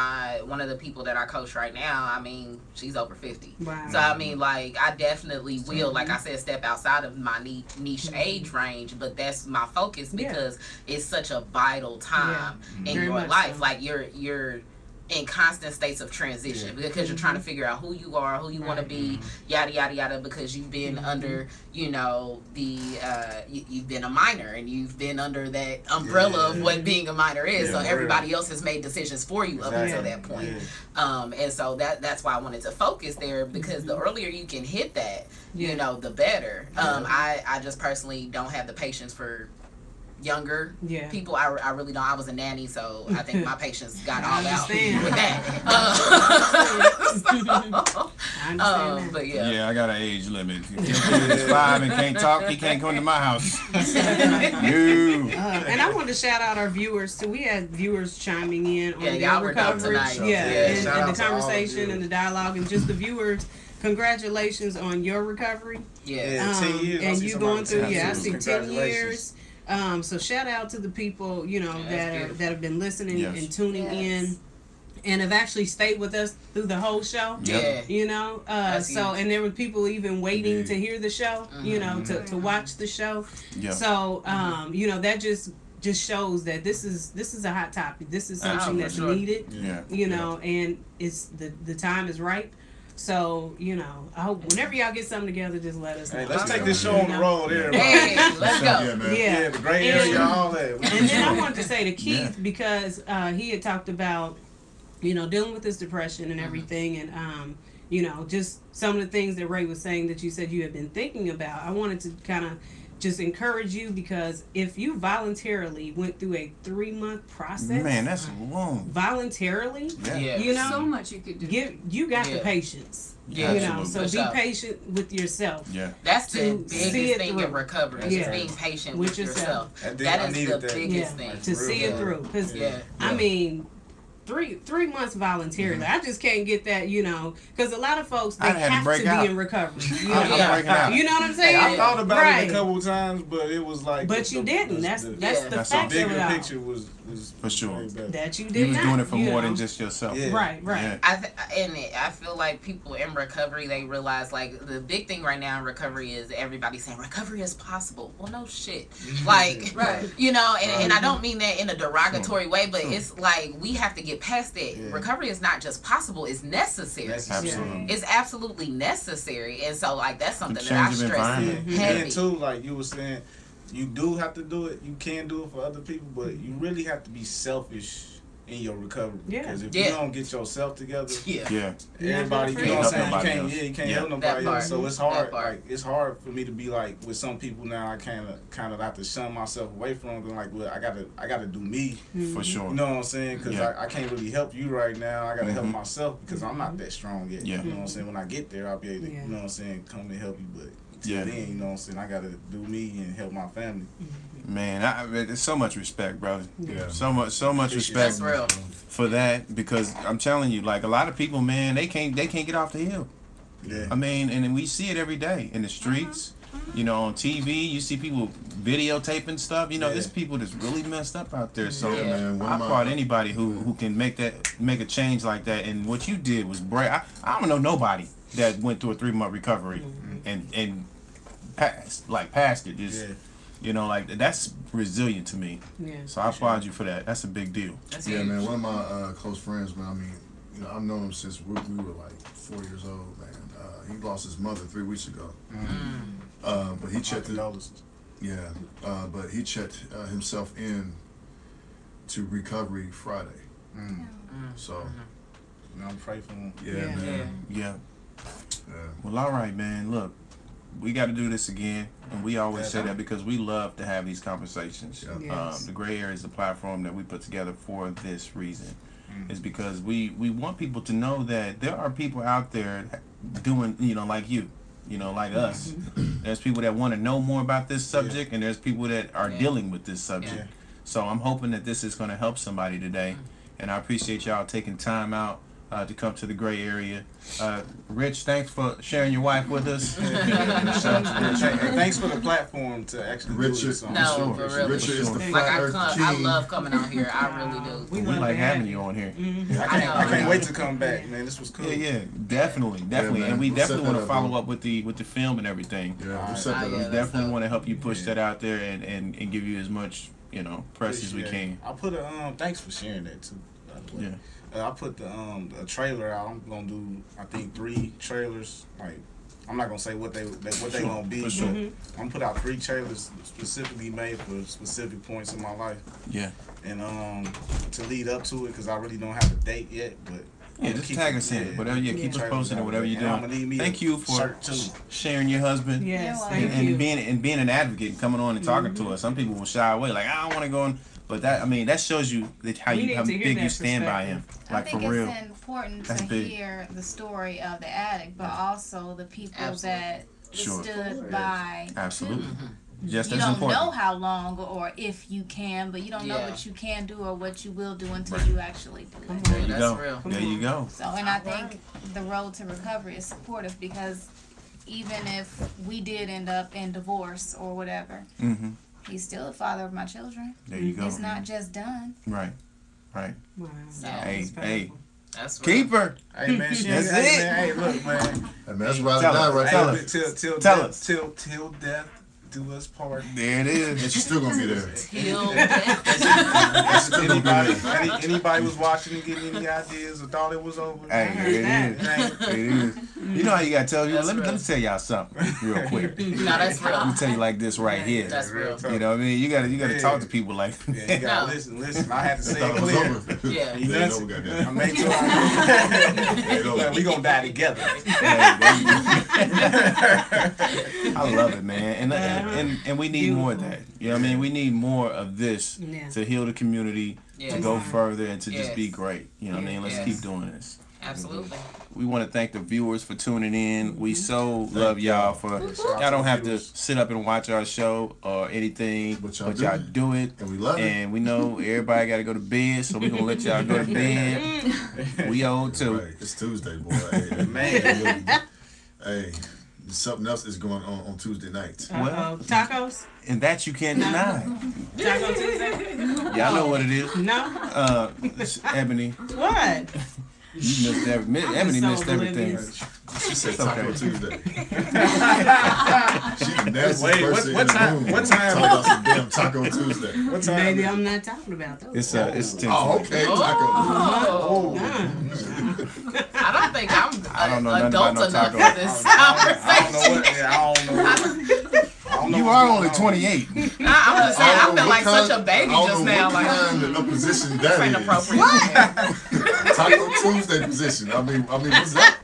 the people that I coach right now, I mean, she's over 50. Wow. So I mean, like, I definitely will, like I said, step outside of my niche age range, but that's my focus because it's such a vital time in your life. So. Like you're in constant states of transition because you're trying to figure out who you are, who you want to be, yada yada yada, because you've been under, you know, the you've been a minor and you've been under that umbrella of what being a minor is. So everybody else has made decisions for you up until that point. And so that's why I wanted to focus there because the earlier you can hit that, you know, the better. I just personally don't have the patience for younger people. I really don't. I was a nanny, so I think my patience got all out with that. But I got an age limit. If your kid is 5 and can't talk, he can't come to my house. And I wanted to shout out our viewers too. We had viewers chiming in on their recovery, and the conversation and the dialogue, and just the viewers. Congratulations on your recovery. 10 years. And you going through I see 10 years. So shout out to the people, you know, that have been listening and tuning in and have actually stayed with us through the whole show. You know, so and there were people even waiting to hear the show, you know, to watch the show. So you know, that just shows that this is a hot topic. This is something that's needed. You know, and it's the time is right. So, you know, I hope whenever y'all get something together, just let us know. Hey, let's take this show on the road, everybody. Hey, let's go. The gray area, all that. And then I wanted to say to Keith, because he had talked about, you know, dealing with his depression and everything, and, you know, just some of the things that Ray was saying that you said you had been thinking about. I wanted to kind of just encourage you, because if you voluntarily went through a 3-month process, man, that's long. Voluntarily, you know, so much you could do. You got the patience. Yeah, you know, so be patient with yourself. Yeah, that's the biggest thing in recovery. Is being patient with yourself. That is the biggest thing to see it through. Because I mean, 3 months voluntarily. I just can't get that, you know, because a lot of folks, they have to be in recovery. You know, you know what I'm saying? I thought about it a couple times, but it was like. But you didn't. That's the fact of it. The bigger picture was for sure that you did. You was not, doing it for more than just yourself. Right. Yeah. I feel like people in recovery, they realize, like, the big thing right now in recovery is everybody saying recovery is possible. Well, no shit. Like, you know, and I don't mean that in a derogatory way, but it's like we have to get past that. Recovery is not just possible; it's necessary. Absolutely. It's absolutely necessary, and so like that's something that I stress heavy. And too, like you were saying, you do have to do it. You can do it for other people, but you really have to be selfish in your recovery. Because if you don't get yourself together, everybody, you know what I'm saying, you can't help nobody else. So it's hard. Like it's hard for me to be like with some people now. I kind of have to shun myself away from them. Like, well, I gotta do me for sure. You know what I'm saying? Because I can't really help you right now. I gotta help myself because I'm not that strong yet. You know what I'm saying? When I get there, I'll be able to, you know what I'm saying, come and help you. But till then, you know what I'm saying, I gotta do me and help my family. Man, there's so much respect, bro. So much respect for that, because I'm telling you, like, a lot of people, man, they can't get off the hill. I mean, and we see it every day in the streets. You know, on TV, you see people videotaping stuff. You know, there's people that's really messed up out there. So man, I applaud anybody who can make a change like that. And what you did was brave. I don't know nobody that went through a 3-month recovery and passed it. Just, you know, like, that's resilient to me. So I applaud you for that. That's a big deal. Man. One of my close friends, man. I mean, you know, I've known him since we were like 4 years old, man. He lost his mother 3 weeks ago. But he checked but he checked himself in to recovery Friday. So I'm praying for him. Yeah. Well, all right, man. Look, we got to do this again, and we always say that because we love to have these conversations. The Gray Area is the platform that we put together for this reason. Is because we want people to know that there are people out there doing, you know, like you, you know, like us. There's people that want to know more about this subject, and there's people that are dealing with this subject. So I'm hoping that this is going to help somebody today, and I appreciate y'all taking time out to come to the Gray Area. Rich, thanks for sharing your wife with us. Thanks for the platform to actually do this. No, for real. Richard is the flat earth king. I love coming out here. I really do. We like having you on here. I can't wait to come back, man. This was cool. Yeah, definitely. And we definitely want to follow up with the film and everything. We definitely want to help you push that out there and give you as much, you know, press as we can. I put thanks for sharing that too, by the way. I put the trailer out. I'm gonna do, I think, 3 trailers. Like, I'm not gonna say what they gonna be, but I'm gonna put out 3 trailers specifically made for specific points in my life. And to lead up to it, because I really don't have a date yet, but just tag us in it. Whatever, keep us posted or whatever you're doing. Thank you for sharing your husband. And being an advocate and coming on and talking to us. Some people will shy away, like, I don't want to go on. But that shows you how big you stand by him. Like, for real. I think it's important to hear the story of the addict, but also the people that stood by. Absolutely. Just as important. You don't know how long or if you can, but you don't know what you can do or what you will do until you actually do it. There you go. There you go. So, and I think the road to recovery is supportive, because even if we did end up in divorce or whatever, he's still the father of my children. There you go. It's not just done. Right. Wow. So, hey. That's keep her. Hey, man. That's it. Hey, look, man. Hey, man, that's right now, right? Tell us. Till death do us part. There it is. And she's still gonna be there. Till death. Anybody was watching and getting any ideas or thought it was over? Hey, it is. You know how you gotta tell people. Let me tell y'all something real quick. No, that's real. Let me tell you like this right here. That's real. You know what I mean? You gotta talk to people like. You gotta listen. I had to say it clear. Yeah. I made sure we gonna die together. All I love it, man, and we need more of that. You know what I mean? We need more of this to heal the community, to go further, and to just be great. You know what I mean? Let's keep doing this. Absolutely. We want to thank the viewers for tuning in. We so love y'all for y'all don't have to sit up and watch our show or anything, but y'all do it. And we love it. And we know everybody got to go to bed, so we're going to let y'all go to bed. We old too. Right. It's Tuesday, boy. Hey, man. Hey, something else is going on Tuesday night. Well, tacos? And that you can't deny. Taco Tuesday? Y'all know what it is. No. Ebony. What? You missed Ebony missed everything. She said Taco Tuesday. She's the nastiest person in the room. What time? Talking about some damn Taco Tuesday. What time? Maybe I'm not talking about those. It's 10. Oh, okay. Taco. Oh. I don't think I don't know adult nothing about enough no for this conversation. I don't know. You are only 28. I'm just saying, I feel like such a baby just now. What Like, kind of position that is? inappropriate. What? Taco Tuesday position. I mean, what's that?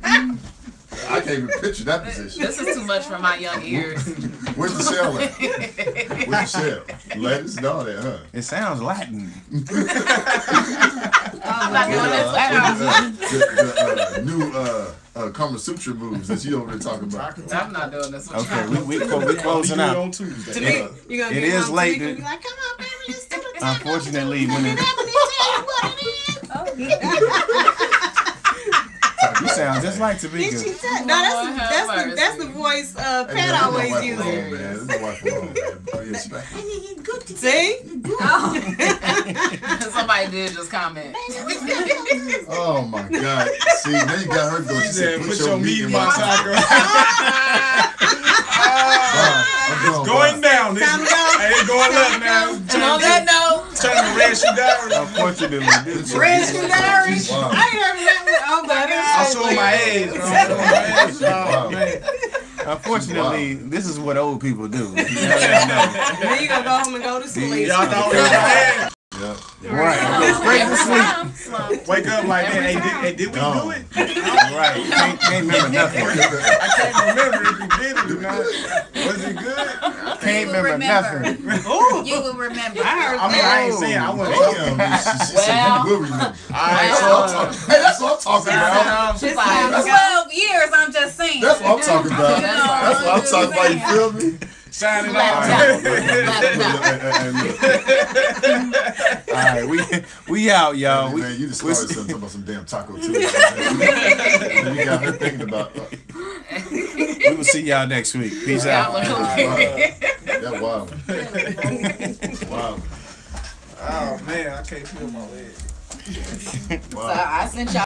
I can't even picture that position. This is too much for my young ears. Where's the shell at? Where's the shell? Lettuce and all that, huh? It sounds Latin. I'm not doing this. The new Kama Sutra moves that you over there talking about. I'm not doing this. Okay, we closing out. On Tuesday. To me, you gonna It get is home late. To me, be like, come on, baby, let's do the Unfortunately, when you sound just like Tamika. No, that's the voice Pat always uses. Man, this is wife alone, man. See? Somebody did just comment. Oh my God! See, now you got her going. She said, "Put your meat in my taco." It's going down. It's going up now. And on that note, turn the red shoe down. Unfortunately, Red shoe diary. Wow. I ain't heard that. Oh my God! I'll show my age. Wow. unfortunately, this is what old people do. Then you gonna go home and go to sleep. Y'all thought we were Right. Go straight to sleep. Wake up like that. Hey, did we do it? Right. Can't remember nothing. I can't remember if we did it or not. Was it good? Can't remember nothing. You will remember. I ain't saying I wasn't. She said you will remember. Hey, that's what I'm talking about. she's like, 12 years, I'm just saying. That's what I'm talking about. That's what I'm talking about. You feel me? shining All right, we out, y'all. Man, you just started something about some damn taco too. You got her thinking about. We will see y'all next week. Peace out. That wild. Wow. Oh man, I can't feel my leg. So I sent y'all.